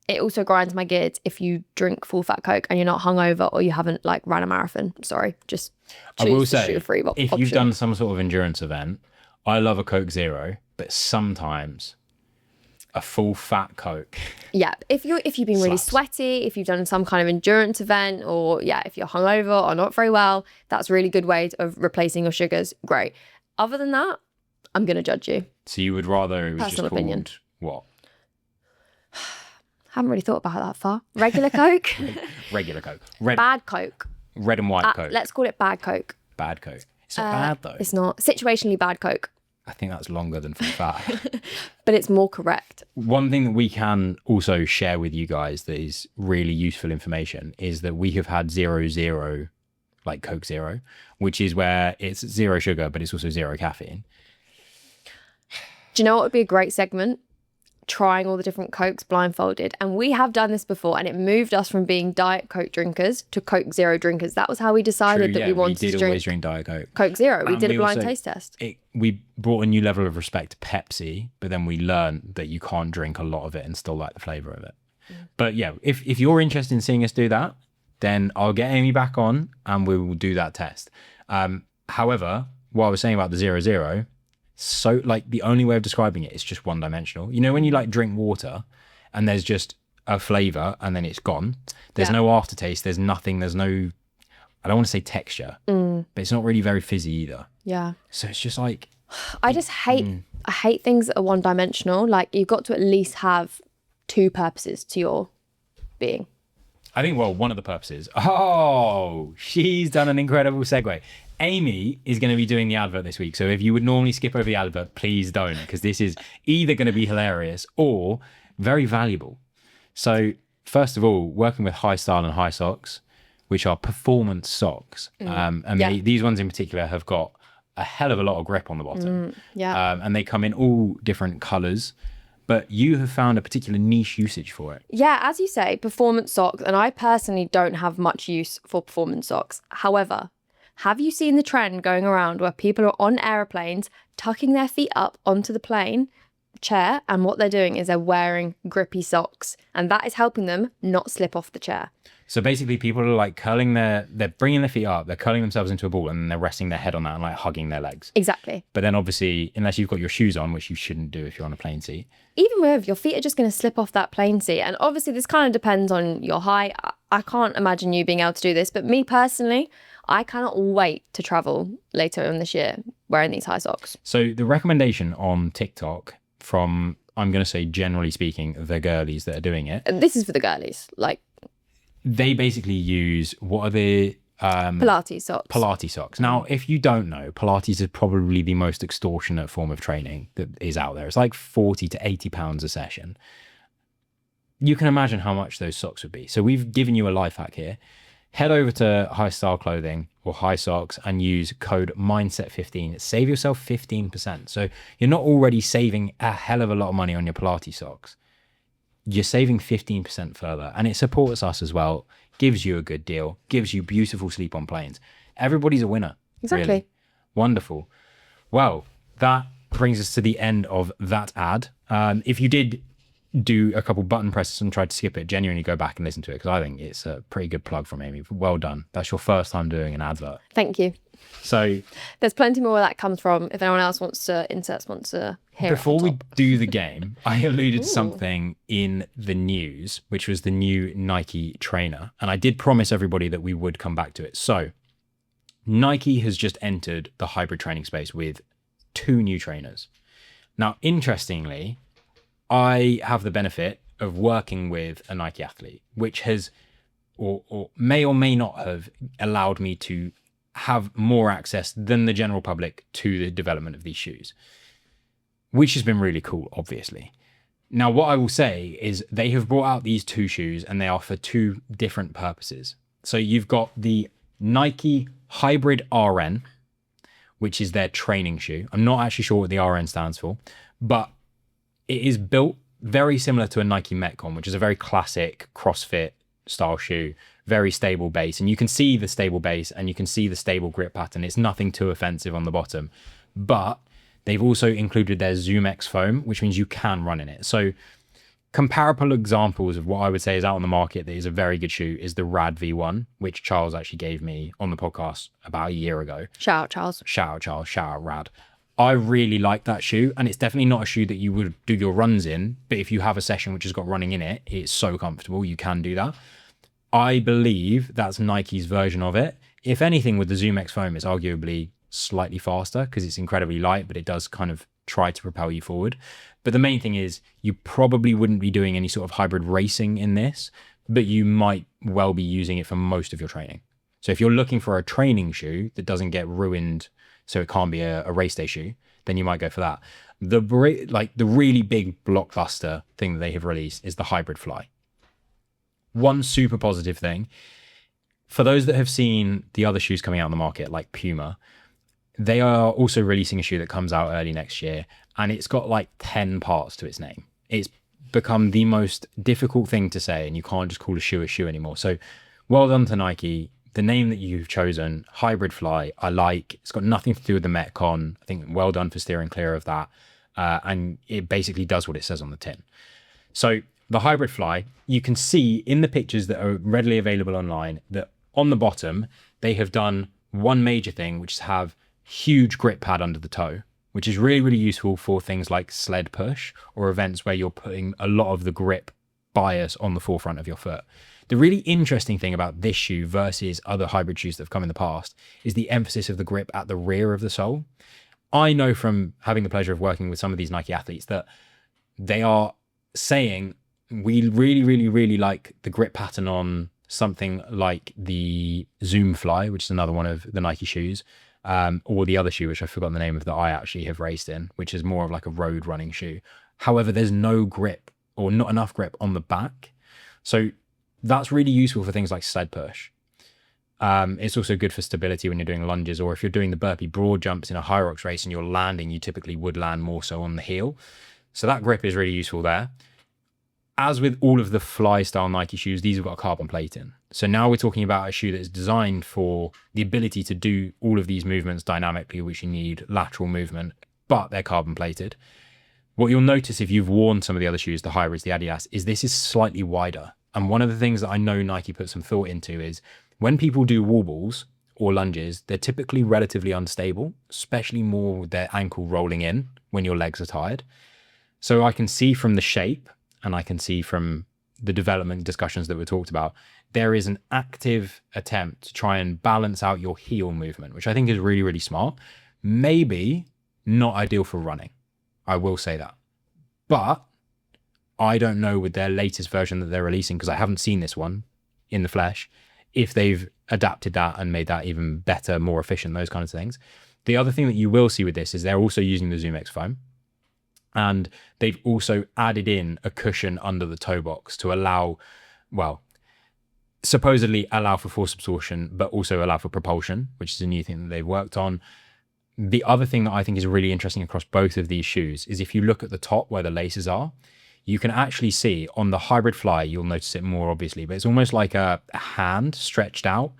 It also grinds my gears if you drink full fat Coke and you're not hungover or you haven't like ran a marathon. Sorry, just I will choose the say, sugar-free if option. you've done some sort of endurance event, I love a Coke Zero, but sometimes a full fat Coke. Yeah, if you've been really Slaps. sweaty, if you've done some kind of endurance event, or if you're hungover or not very well, that's a really good way of replacing your sugars. Great. Other than that, I'm gonna judge you. So you would rather it was Personal just opinion. called what? Haven't really thought about it that far. Regular Coke, Regular Coke. Red bad Coke. red and white Coke. Let's call it bad Coke. Bad Coke. It's not bad though. It's not situationally bad Coke, I think that's longer than full fat. but it's more correct. One thing that we can also share with you guys that is really useful information is that we have had 0-0, like Coke Zero, which is where it's 0 sugar, but it's also 0 caffeine. Do you know what would be a great segment? trying all the different Cokes blindfolded. And we have done this before, and it moved us from being Diet Coke drinkers to Coke Zero drinkers. That was how we decided that we wanted to drink always drink Diet Coke. Coke Zero. We And did a we blind also- taste test. We brought a new level of respect to Pepsi, but then we learned that you can't drink a lot of it and still like the flavour of it. But yeah, if you're interested in seeing us do that, then I'll get Amy back on and we will do that test. However, what I was saying about the 0-0, so like the only way of describing it is just one dimensional. You know, when you like drink water and there's just a flavour and then it's gone, there's no aftertaste, there's nothing, there's no, I don't want to say texture, but it's not really very fizzy either. Yeah. So it's just like, I just hate, I hate things that are one dimensional. Like, you've got to at least have two purposes to your being. I think, well, one of the purposes. Oh, she's done an incredible segue. Amy is going to be doing the advert this week. So if you would normally skip over the advert, please don't, because this is either going to be hilarious or very valuable. So first of all, working with High Style and HYROX, which are performance socks. These ones in particular have got a hell of a lot of grip on the bottom. And they come in all different colours. But you have found a particular niche usage for it. Yeah, as you say, performance socks. And I personally don't have much use for performance socks. However, have you seen the trend going around where people are on aeroplanes, tucking their feet up onto the plane chair, and what they're doing is they're wearing grippy socks, and that is helping them not slip off the chair. So basically people are like they're bringing their feet up, they're curling themselves into a ball, and then they're resting their head on that and like hugging their legs. Exactly. But then obviously, unless you've got your shoes on, which you shouldn't do if you're on a plane seat. Even with your feet are just going to slip off that plane seat. And obviously this kind of depends on your height. I can't imagine you being able to do this, but me personally, I cannot wait to travel later in this year wearing these high socks. So the recommendation on TikTok from, I'm going to say generally speaking, the girlies that are doing it. This is for the girlies, like. They basically use, what are the... Pilates socks. Pilates socks. Now, if you don't know, Pilates is probably the most extortionate form of training that is out there. It's like 40 to 80 pounds a session. You can imagine how much those socks would be. So we've given you a life hack here. Head over to High Style Clothing or High Socks and use code MindSet15. Save yourself 15%. So you're not already saving a hell of a lot of money on your Pilates socks. You're saving 15% further, and it supports us as well, gives you a good deal, gives you beautiful sleep on planes. Everybody's a winner. Exactly. Really. Wonderful. Well, that brings us to the end of that ad. If you did do a couple button presses and tried to skip it, genuinely go back and listen to it, because I think it's a pretty good plug from Amy. Well done. That's your first time doing an advert. Thank you. So there's plenty more where that comes from. If anyone else wants to insert sponsor here. Before we do the game, I alluded to something in the news, which was the new Nike trainer. And I did promise everybody that we would come back to it. So Nike has just entered the hybrid training space with 2 new trainers. Now, interestingly, I have the benefit of working with a Nike athlete, which has or may not have allowed me to have more access than the general public to the development of these shoes, which has been really cool, obviously. Now, what I will say is they have brought out these 2 shoes and they are for 2 different purposes. So you've got the Nike Hybrid RN, which is their training shoe. I'm not actually sure what the RN stands for, but it is built very similar to a Nike Metcon, which is a very classic CrossFit style shoe, very stable base. And you can see the stable base and you can see the stable grip pattern. It's nothing too offensive on the bottom, but they've also included their Zoom X foam, which means you can run in it. So comparable examples of what I would say is out on the market that is a very good shoe is the Rad V1, which Charles actually gave me on the podcast about a year ago. Shout out, Charles. Shout out, Charles. Shout out, Rad. I really like that shoe, and it's definitely not a shoe that you would do your runs in, but if you have a session which has got running in it, it's so comfortable, you can do that. I believe that's Nike's version of it. If anything, with the Zoom X foam, it's arguably slightly faster because it's incredibly light, but it does kind of try to propel you forward. But the main thing is you probably wouldn't be doing any sort of hybrid racing in this, but you might well be using it for most of your training. So if you're looking for a training shoe that doesn't get ruined so it can't be a race day shoe, then you might go for that. The really big blockbuster thing that they have released is the Hybrid Fly. One super positive thing, for those that have seen the other shoes coming out on the market, like Puma, they are also releasing a shoe that comes out early next year, and it's got like 10 parts to its name. it's become the most difficult thing to say, and you can't just call a shoe anymore. So well done to Nike. The name that you've chosen, Hybrid Fly, I like. It's got nothing to do with the Metcon. I think well done for steering clear of that. And it basically does what it says on the tin. So the Hybrid Fly, you can see in the pictures that are readily available online that on the bottom, they have done one major thing, which is have huge grip pad under the toe, which is really, really useful for things like sled push or events where you're putting a lot of the grip bias on the forefront of your foot. The really interesting thing about this shoe versus other hybrid shoes that have come in the past is the emphasis of the grip at the rear of the sole. I know from having the pleasure of working with some of these Nike athletes that they are saying, we really, really, really like the grip pattern on something like the Zoom Fly, which is another one of the Nike shoes, or the other shoe, which I've forgotten the name of, that I actually have raced in, which is more of like a road running shoe. However, there's no grip or not enough grip on the back. So that's really useful for things like sled push. It's also good for stability when you're doing lunges, or if you're doing the burpee broad jumps in a HYROX race and you're landing, you typically would land more so on the heel. So that grip is really useful there. As with all of the Fly style Nike shoes, these have got a carbon plate in. So now we're talking about a shoe that is designed for the ability to do all of these movements dynamically, which you need lateral movement, but they're carbon plated. What you'll notice if you've worn some of the other shoes, the Hybrids, the Adidas, is this is slightly wider. And one of the things that I know Nike put some thought into is when people do wall balls or lunges, they're typically relatively unstable, especially more with their ankle rolling in when your legs are tired. So I can see from the shape, and I can see from the development discussions that were talked about, there is an active attempt to try and balance out your heel movement, which I think is really, really smart. Maybe not ideal for running. I will say that. But I don't know with their latest version that they're releasing, because I haven't seen this one in the flesh, if they've adapted that and made that even better, more efficient, those kinds of things. The other thing that you will see with this is they're also using the ZoomX foam. And they've also added in a cushion under the toe box to allow, well, supposedly allow for force absorption, but also allow for propulsion, which is a new thing that they've worked on. The other thing that I think is really interesting across both of these shoes is if you look at the top where the laces are, you can actually see on the Hybrid Fly, you'll notice it more obviously, but it's almost like a hand stretched out.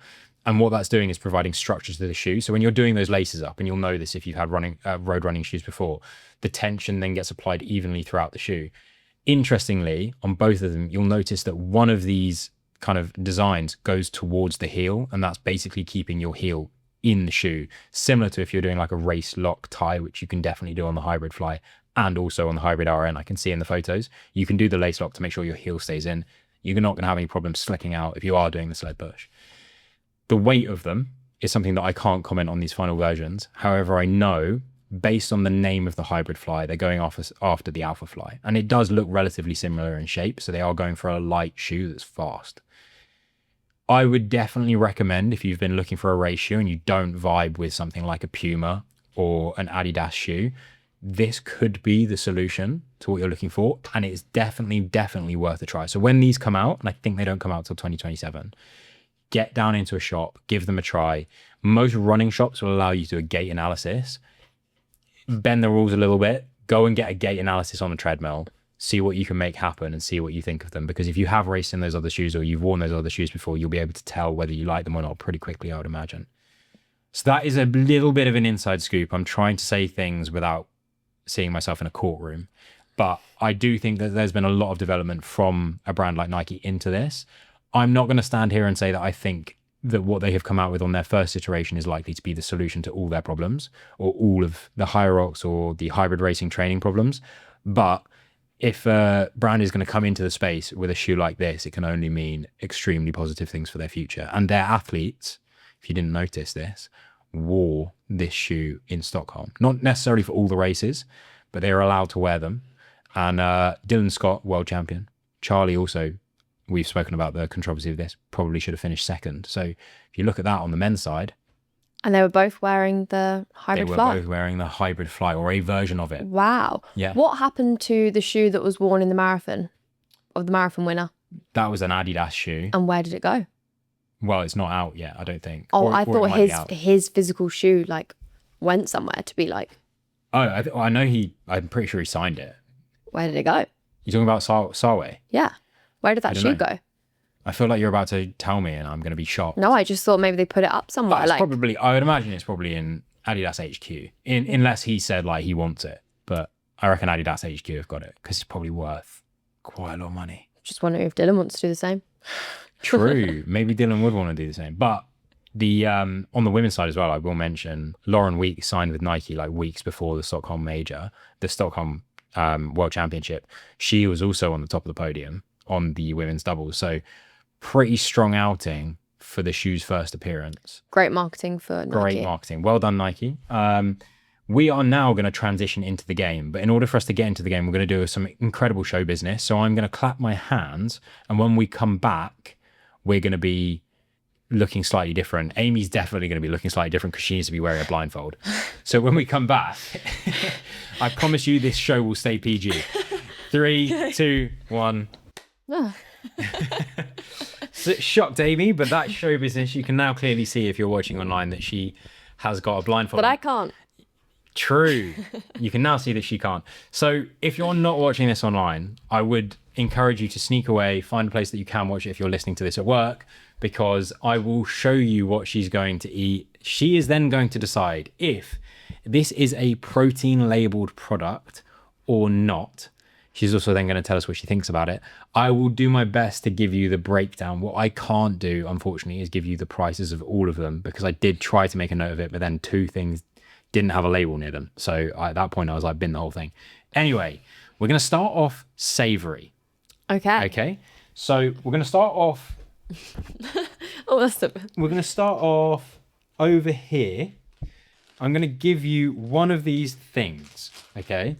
And what that's doing is providing structure to the shoe. So when you're doing those laces up, and you'll know this if you've had road running shoes before, the tension then gets applied evenly throughout the shoe. Interestingly, on both of them, you'll notice that one of these kind of designs goes towards the heel, and that's basically keeping your heel in the shoe, similar to if you're doing like a race lock tie, which you can definitely do on the Hybrid Fly and also on the Hybrid RN. I can see in the photos, you can do the lace lock to make sure your heel stays in. You're not going to have any problems slicking out if you are doing the sled push. The weight of them is something that I can't comment on these final versions. However, I know based on the name of the Hybrid Fly, they're going after the Alpha Fly. And it does look relatively similar in shape. So they are going for a light shoe that's fast. I would definitely recommend, if you've been looking for a race shoe and you don't vibe with something like a Puma or an Adidas shoe, this could be the solution to what you're looking for. And it's definitely worth a try. So when these come out, and I think they don't come out till 2027, get down into a shop, give them a try. Most running shops will allow you to do a gait analysis. Bend the rules a little bit. Go and get a gait analysis on the treadmill. See what you can make happen and see what you think of them. Because if you have raced in those other shoes or you've worn those other shoes before, you'll be able to tell whether you like them or not pretty quickly, I would imagine. So that is a little bit of an inside scoop. I'm trying to say things without seeing myself in a courtroom. But I do think that there's been a lot of development from a brand like Nike into this. I'm not going to stand here and say that I think that what they have come out with on their first iteration is likely to be the solution to all their problems or all of the HYROX or the hybrid racing training problems. But if a brand is going to come into the space with a shoe like this, it can only mean extremely positive things for their future. And their athletes, if you didn't notice this, wore this shoe in Stockholm. Not necessarily for all the races, but they are allowed to wear them. And Dylan Scott, world champion. Charlie also, we've spoken about the controversy of this, probably should have finished second. So if you look at that on the men's side. And they were both wearing the Hybrid Fly. They were both wearing the Hybrid Fly or a version of it. Wow. Yeah. What happened to the shoe that was worn in the marathon, of the marathon winner? That was an Adidas shoe. And where did it go? Well, it's not out yet, I don't think. Oh, I thought his physical shoe like went somewhere to be like. Oh, I know I'm pretty sure he signed it. Where did it go? You talking about Sarway? Yeah. Where did that don't shoe know. go? I feel like you're about to tell me and I'm going to be shocked. No, I just thought maybe they put it up somewhere. It's probably, I would imagine it's probably in Adidas HQ, unless he said like he wants it. But I reckon Adidas HQ have got it because it's probably worth quite a lot of money. Just wondering if Dylan wants to do the same. True. Maybe Dylan would want to do the same. But the on the women's side as well, I will mention Lauren Weeks signed with Nike like weeks before the Stockholm World Championship. She was also on the top of the podium on the women's doubles. So pretty strong outing for the shoe's first appearance. Great marketing for Nike. Great marketing. Well done, Nike. We are now going to transition into the game. But in order for us to get into the game, we're going to do some incredible show business. So I'm going to clap my hands. And when we come back, we're going to be looking slightly different. Amy's definitely going to be looking slightly different because she needs to be wearing a blindfold. So when we come back, I promise you this show will stay PG. 3, 2, 1. So, shocked Amy, but that show business, you can now clearly see if you're watching online that she has got a blindfold. But I can't. True. You can now see that she can't. So if you're not watching this online, I would encourage you to sneak away, find a place that you can watch it if you're listening to this at work, because I will show you what she's going to eat. She is then going to decide if this is a protein labeled product or not. She's also then going to tell us what she thinks about it. I will do my best to give you the breakdown. What I can't do, unfortunately, is give you the prices of all of them, because I did try to make a note of it, but then 2 things didn't have a label near them. So at that point, I was like, bin the whole thing. Anyway, we're going to start off savory. Okay. Okay. So we're going to start off. We're going to start off over here. I'm going to give you one of these things. Okay.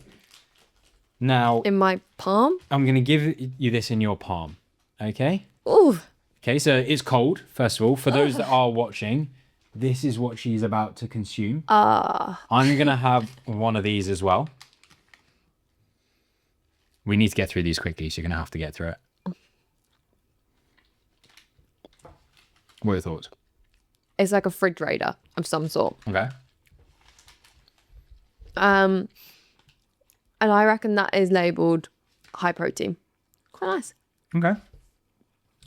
Now, in my palm? I'm going to give you this in your palm. Okay. Ooh. Okay. So it's cold, first of all. For those that are watching, this is what she's about to consume. I'm going to have one of these as well. We need to get through these quickly, so you're going to have to get through it. What are your thoughts? It's like a refrigerator of some sort. Okay. And I reckon that is labelled high protein. Quite nice. Okay.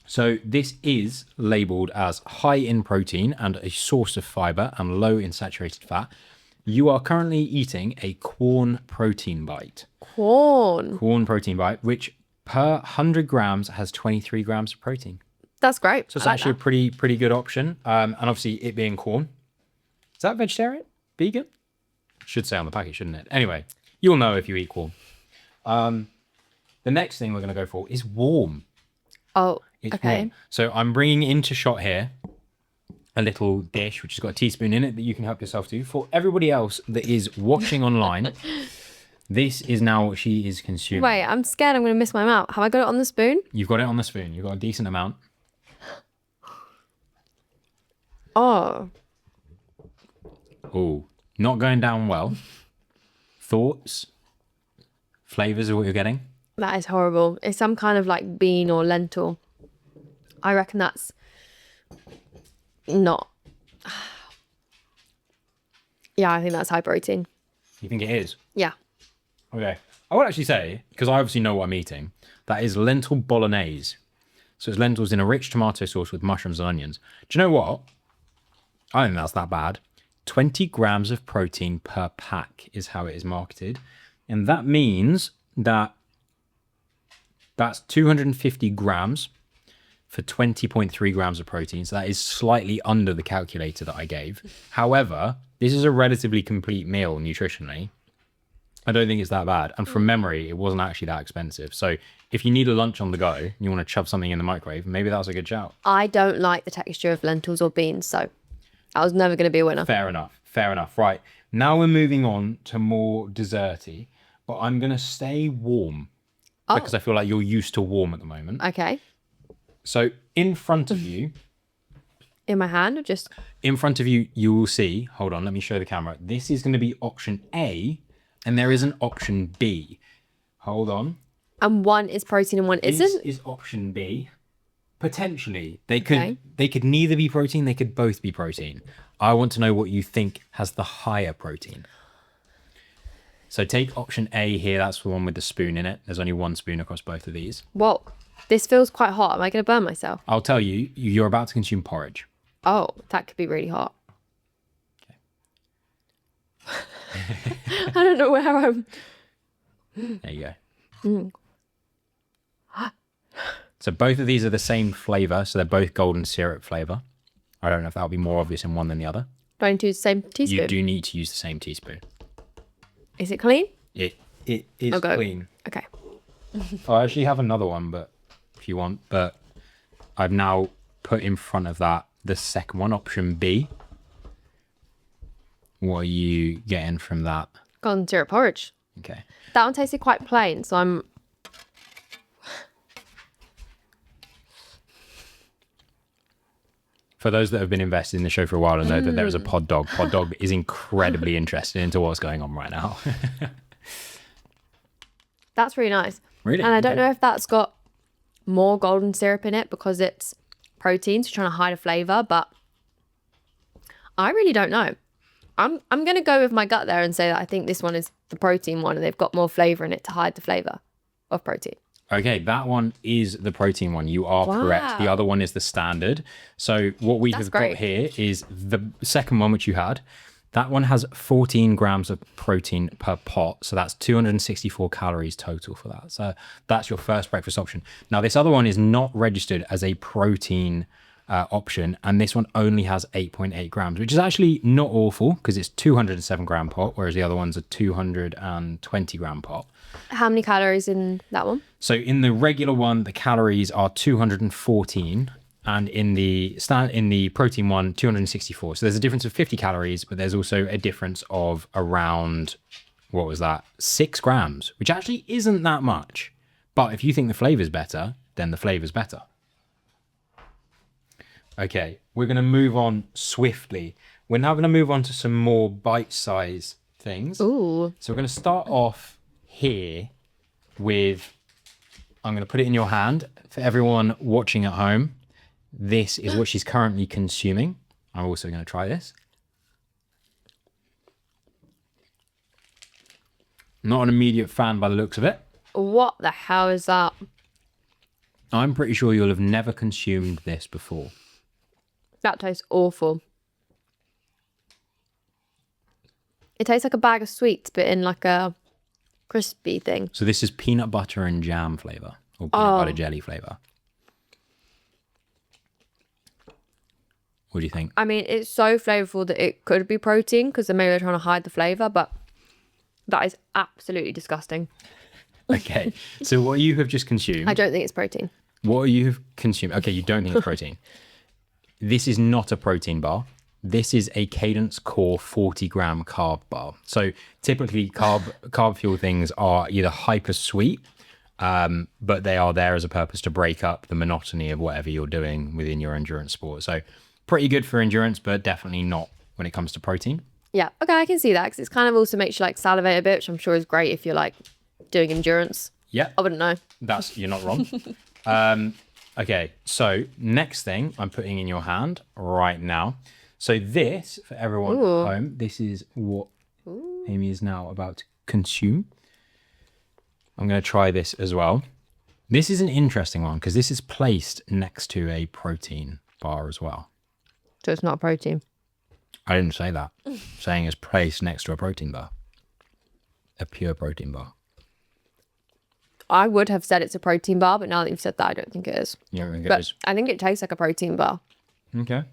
So this is labelled as high in protein and a source of fibre and low in saturated fat. You are currently eating a corn protein bite. Corn protein bite, which per 100 grams has 23 grams of protein. That's great. So it's actually a pretty good option. And obviously it being corn. Is that vegetarian? Vegan? Should say on the package, shouldn't it? Anyway, you'll know if you eat corn. The next thing we're going to go for is warm. Oh, It's okay. warm. So I'm bringing into shot here a little dish which has got a teaspoon in it that you can help yourself to. For everybody else that is watching online, this is now what she is consuming. Wait, I'm scared I'm going to miss my mouth. Have I got it on the spoon? You've got it on the spoon. You've got a decent amount. Oh. Oh, not going down well. Thoughts? Flavors of what you're getting? That is horrible. It's some kind of like bean or lentil. I reckon that's not. Yeah, I think that's high protein. You think it is? Yeah. Okay. I would actually say, because I obviously know what I'm eating, that is lentil bolognese. So it's lentils in a rich tomato sauce with mushrooms and onions. Do you know what? I don't think that's that bad. 20 grams of protein per pack is how it is marketed. And that means that that's 250 grams for 20.3 grams of protein. So that is slightly under the calculator that I gave. However, this is a relatively complete meal nutritionally. I don't think it's that bad. And from memory, it wasn't actually that expensive. So if you need a lunch on the go and you want to shove something in the microwave, maybe that's a good shout. I don't like the texture of lentils or beans, so I was never going to be a winner. Fair enough. Fair enough. Right. Now we're moving on to more desserty, but I'm going to stay warm because I feel like you're used to warm at the moment. Okay. So in front of you, In my hand or just... in front of you, you will see, hold on, let me show the camera. This is going to be option A and there is an option B. Hold on. And one is protein and one This isn't? is option B. Potentially. They Okay. could neither be protein, they could both be protein. I want to know what you think has the higher protein. So take option A here. That's the one with the spoon in it. There's only one spoon across both of these. Whoa, this feels quite hot. Am I going to burn myself? I'll tell you, you're about to consume porridge. Oh, that could be really hot. I don't know where I'm. There you go. So both of these are the same flavour. So they're both golden syrup flavour. I don't know if that'll be more obvious in one than the other. Do I need to use the same teaspoon? You do need to use the same teaspoon. Is it clean? It is I'll go. clean. Okay. I actually have another one, but if you want, but I've now put in front of that the second one, option B. What are you getting from that? Golden syrup porridge. Okay. That one tasted quite plain, so I'm... For those that have been invested in the show for a while and know that there is a pod dog is incredibly interested into what's going on right now. That's really nice. Really? And I don't know if that's got more golden syrup in it because it's protein, so trying to hide a flavour, but I really don't know. I'm going to go with my gut there and say that I think this one is the protein one and they've got more flavour in it to hide the flavour of protein. Okay, that one is the protein one. You are correct. The other one is the standard. So what we have got here is the second one, which you had. That one has 14 grams of protein per pot. So that's 264 calories total for that. So that's your first breakfast option. Now, this other one is not registered as a protein option. And this one only has 8.8 grams, which is actually not awful because it's 207 gram pot, whereas the other one's a 220 gram pot. How many calories in that one? So in the regular one, the calories are 214, and in the protein one, 264. So there's a difference of 50 calories, but there's also a difference of around, what was that? 6 grams, which actually isn't that much. But if you think the flavor's better, then the flavor's better. Okay, we're going to move on swiftly. We're now going to move on to some more bite-sized things. Ooh. So we're going to start off here with, I'm going to put it in your hand for everyone watching at home. This is what she's currently consuming. I'm also going to try this. Not an immediate fan by the looks of it. What the hell is that? I'm pretty sure you'll have never consumed this before. That tastes awful. It tastes like a bag of sweets, but in like a crispy thing. So this is peanut butter and jam flavour, or peanut butter jelly flavour. What do you think? I mean, it's so flavourful that it could be protein because maybe they're trying to hide the flavour, but that is absolutely disgusting. Okay, so what you have just consumed... I don't think it's protein. What you have consumed... Okay, you don't think it's protein. This is not a protein bar. This is a Cadence Core 40-gram carb bar. So typically carb fuel things are either hyper sweet, but they are there as a purpose to break up the monotony of whatever you're doing within your endurance sport. So pretty good for endurance, but definitely not when it comes to protein. Yeah, okay, I can see that because it's kind of also makes you like salivate a bit, which I'm sure is great if you're like doing endurance. Yeah. I wouldn't know. You're not wrong. Okay, so next thing I'm putting in your hand right now. So this, for everyone at home, this is what Amy is now about to consume. I'm going to try this as well. This is an interesting one because this is placed next to a protein bar as well. So it's not a protein. I didn't say that. I'm saying it's placed next to a protein bar. A pure protein bar. I would have said it's a protein bar, but now that you've said that, I don't think it is. You don't think it But is? I think it tastes like a protein bar. Okay.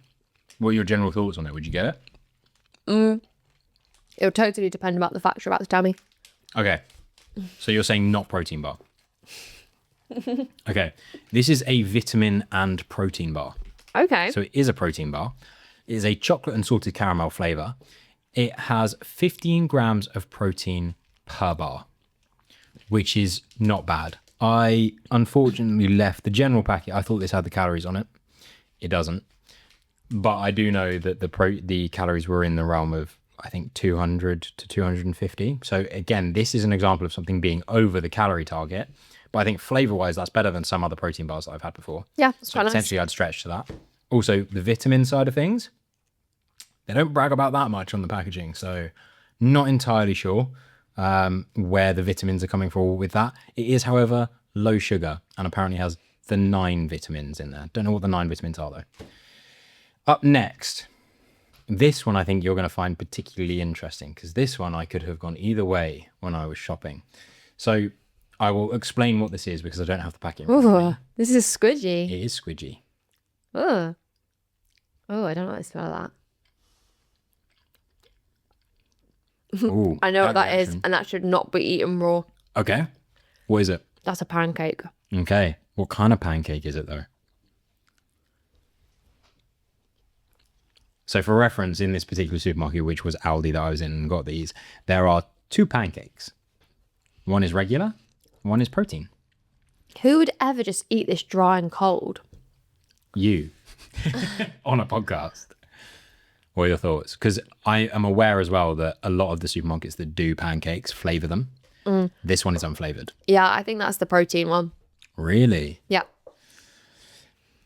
What are your general thoughts on it? Would you get it? It'll totally depend about the facts you're about to tell me. Okay. So you're saying not protein bar. Okay. This is a vitamin and protein bar. Okay. So it is a protein bar. It is a chocolate and salted caramel flavor. It has 15 grams of protein per bar, which is not bad. I unfortunately left the general packet. I thought this had the calories on it. It doesn't. But I do know that the calories were in the realm of, I think, 200 to 250. So again, this is an example of something being over the calorie target. But I think flavor-wise, that's better than some other protein bars that I've had before. Yeah, it's so quite nice. potentially I'd stretch to that. Also, the vitamin side of things, they don't brag about that much on the packaging. So not entirely sure. where the vitamins are coming from with that. It is, however, low sugar and apparently has the 9 vitamins in there. Don't know what the 9 vitamins are though. Up next, this one I think you're going to find particularly interesting because this one I could have gone either way when I was shopping. So I will explain what this is because I don't have the packet. Ooh, this is squidgy. It is squidgy. Oh, I don't know how to smell that. Ooh, I know what that is, reaction. and that should not be eaten raw. Okay. What is it? That's a pancake. Okay. What kind of pancake is it though? So for reference, in this particular supermarket, which was Aldi that I was in and got these, there are 2 pancakes. One is regular, one is protein. Who would ever just eat this dry and cold? You. On a podcast. What are your thoughts? Because I am aware as well that a lot of the supermarkets that do pancakes flavour them. This one is unflavoured. Yeah, I think that's the protein one. Really? Yeah.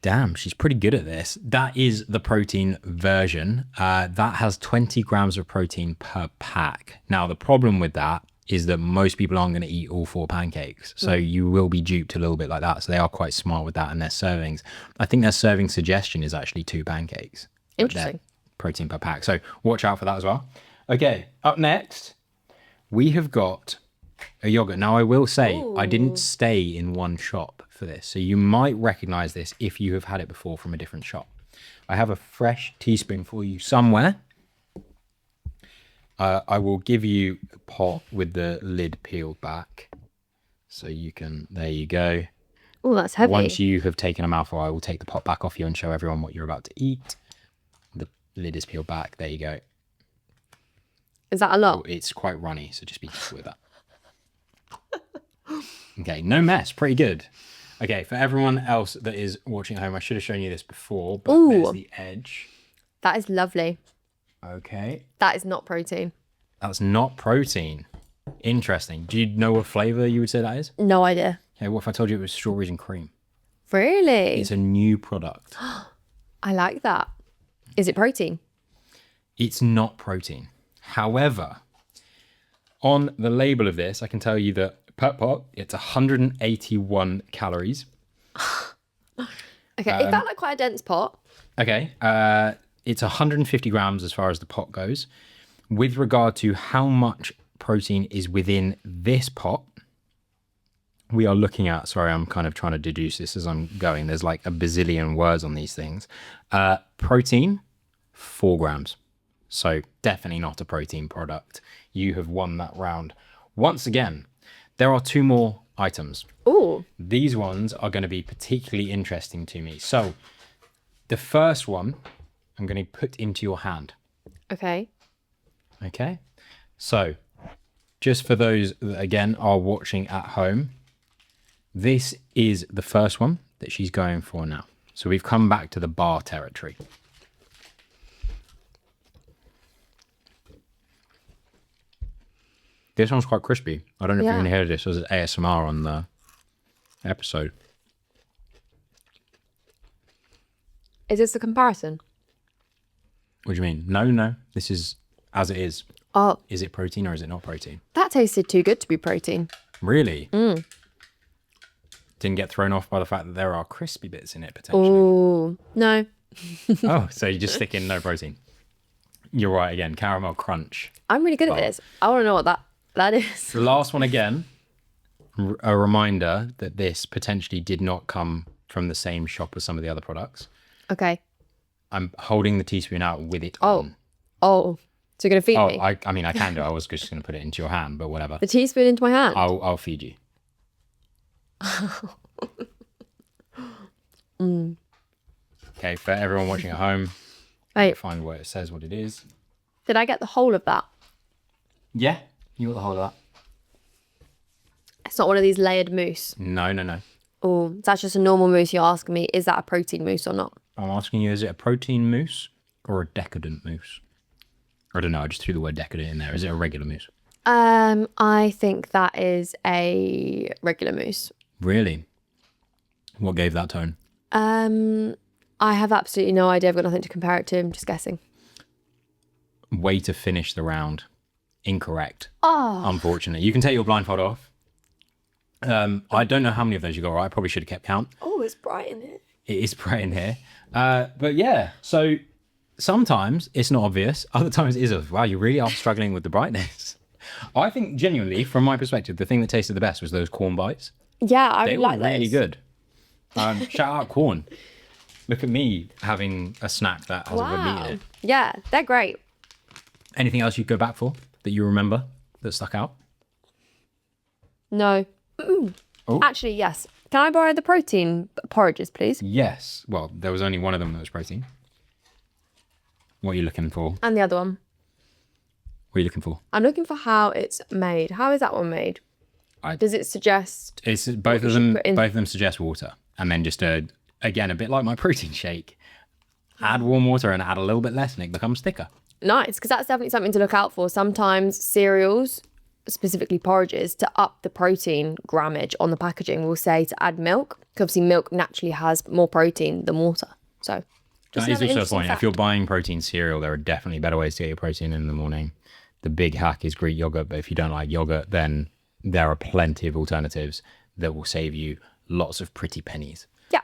Damn, she's pretty good at this. That is the protein version. That has 20 grams of protein per pack. Now, the problem with that is that most people aren't going to eat all 4 pancakes. So you will be duped a little bit like that. So they are quite smart with that and their servings. I think their serving suggestion is actually 2 pancakes. Interesting. Protein per pack. So watch out for that as well. Okay, up next, we have got a yogurt. Now, I will say, I didn't stay in one shop for this. So you might recognize this if you have had it before from a different shop. I have a fresh teaspoon for you somewhere. I will give you a pot with the lid peeled back. So you can, there you go. Oh, that's heavy. Once you have taken a mouthful, I will take the pot back off you and show everyone what you're about to eat. The lid is peeled back. There you go. Is that a lot? Oh, it's quite runny, so just be careful with that. Okay, no mess. Pretty good. Okay, for everyone else that is watching at home, I should have shown you this before, but there's the edge. That is lovely. Okay. That is not protein. That's not protein. Interesting. Do you know what flavour you would say that is? No idea. Okay, what if I told you it was strawberries and cream? Really? It's a new product. I like that. Is it protein? It's not protein. However, on the label of this, I can tell you that per pot, it's 181 calories. Okay, is that like quite a dense pot? Okay, it's 150 grams as far as the pot goes. With regard to how much protein is within this pot, we are looking at, sorry, I'm kind of trying to deduce this as I'm going. There's like a bazillion words on these things. Protein, 4 grams. So definitely not a protein product. You have won that round. Once again, there are 2 more items. Ooh. These ones are going to be particularly interesting to me. So the first one, I'm going to put into your hand. Okay. Okay. So just for those that, again, are watching at home, this is the first one that she's going for now. So we've come back to the bar territory. This one's quite crispy. I don't know if you're going to hear this as ASMR on the episode. Is this a comparison? What do you mean? No. This is as it is. Oh, Is it protein or is it not protein? that tasted too good to be protein. Really? Didn't get thrown off by the fact that there are crispy bits in it potentially. Ooh, no. Oh, so you just stick in no protein. You're right again. Caramel crunch. I'm really good at this. I want to know what that is. The last one again, a reminder that this potentially did not come from the same shop as some of the other products. Okay. I'm holding the teaspoon out with it Oh. on. Oh, so you're going to feed Oh, me? I mean, I can do. I was just going to put it into your hand, but whatever. The teaspoon into my hand? I'll feed you. Okay, for everyone watching at home, Wait, find where it says what it is. did I get the whole of that? Yeah, you got the whole of that. It's not one of these layered mousse. No. Oh, that's just a normal mousse. You're asking me, is that a protein mousse or not? I'm asking you, is it a protein mousse or a decadent mousse? I don't know, I just threw the word decadent in there. Is it a regular mousse? I think that is a regular mousse. Really? What gave that tone? I have absolutely no idea. I've got nothing to compare it to. I'm just guessing. Way to finish the round. incorrect. Oh, Unfortunately. You can take your blindfold off. I don't know how many of those you got right. I probably should have kept count. oh, it's bright in here. It is bright in here. But yeah, so sometimes it's not obvious. Other times it is obvious. Wow, you really are struggling with the brightness. I think genuinely, from my perspective, the thing that tasted the best was those corn bites. Yeah, I They really were like those. really good. Shout out corn. Look at me having a snack that hasn't been Wow. eaten. Yeah, they're great. Anything else you'd go back for that you remember that stuck out? No. Oh. Actually, yes. Can I borrow the protein porridges, please? Yes. Well, there was only one of them that was protein. What are you looking for? And the other one. What are you looking for? I'm looking for how it's made. How is that one made? Does it suggest? It's both of them. Both of them suggest water, and then just again a bit like my protein shake. Add warm water and add a little bit less, and it becomes thicker. Nice, because that's definitely something to look out for. Sometimes cereals, specifically porridges, to up the protein grammage on the packaging, will say to add milk. Because obviously milk naturally has more protein than water. So That is also a point. If you're buying protein cereal, there are definitely better ways to get your protein in the morning. The big hack is Greek yogurt, but if you don't like yogurt, then there are plenty of alternatives that will save you lots of pretty pennies. Yeah.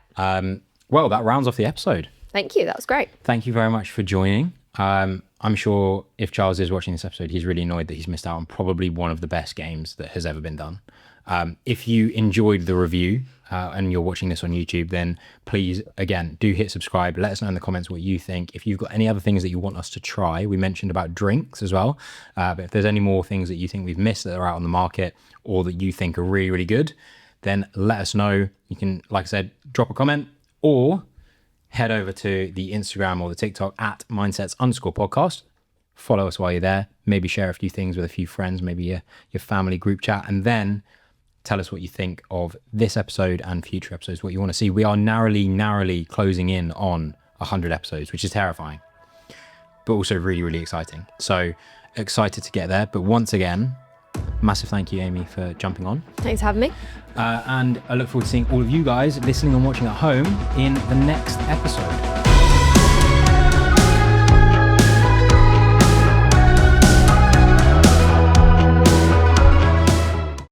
Well, that rounds off the episode. Thank you. That was great. Thank you very much for joining. I'm sure if Charles is watching this episode, he's really annoyed that he's missed out on probably one of the best games that has ever been done. If you enjoyed the review and you're watching this on YouTube, then please, again, do hit subscribe. Let us know in the comments what you think. If you've got any other things that you want us to try, we mentioned about drinks as well. But if there's any more things that you think we've missed that are out on the market or that you think are really, really good, then let us know. You can, like I said, drop a comment or head over to the Instagram or the TikTok at mindsets_podcast. Follow us while you're there. Maybe share a few things with a few friends, maybe your family group chat, and then tell us what you think of this episode and future episodes, what you want to see. We are narrowly closing in on 100 episodes, which is terrifying, but also really, really exciting. So excited to get there. But once again, massive thank you, Amy, for jumping on. Thanks for having me. And I look forward to seeing all of you guys listening and watching at home in the next episode.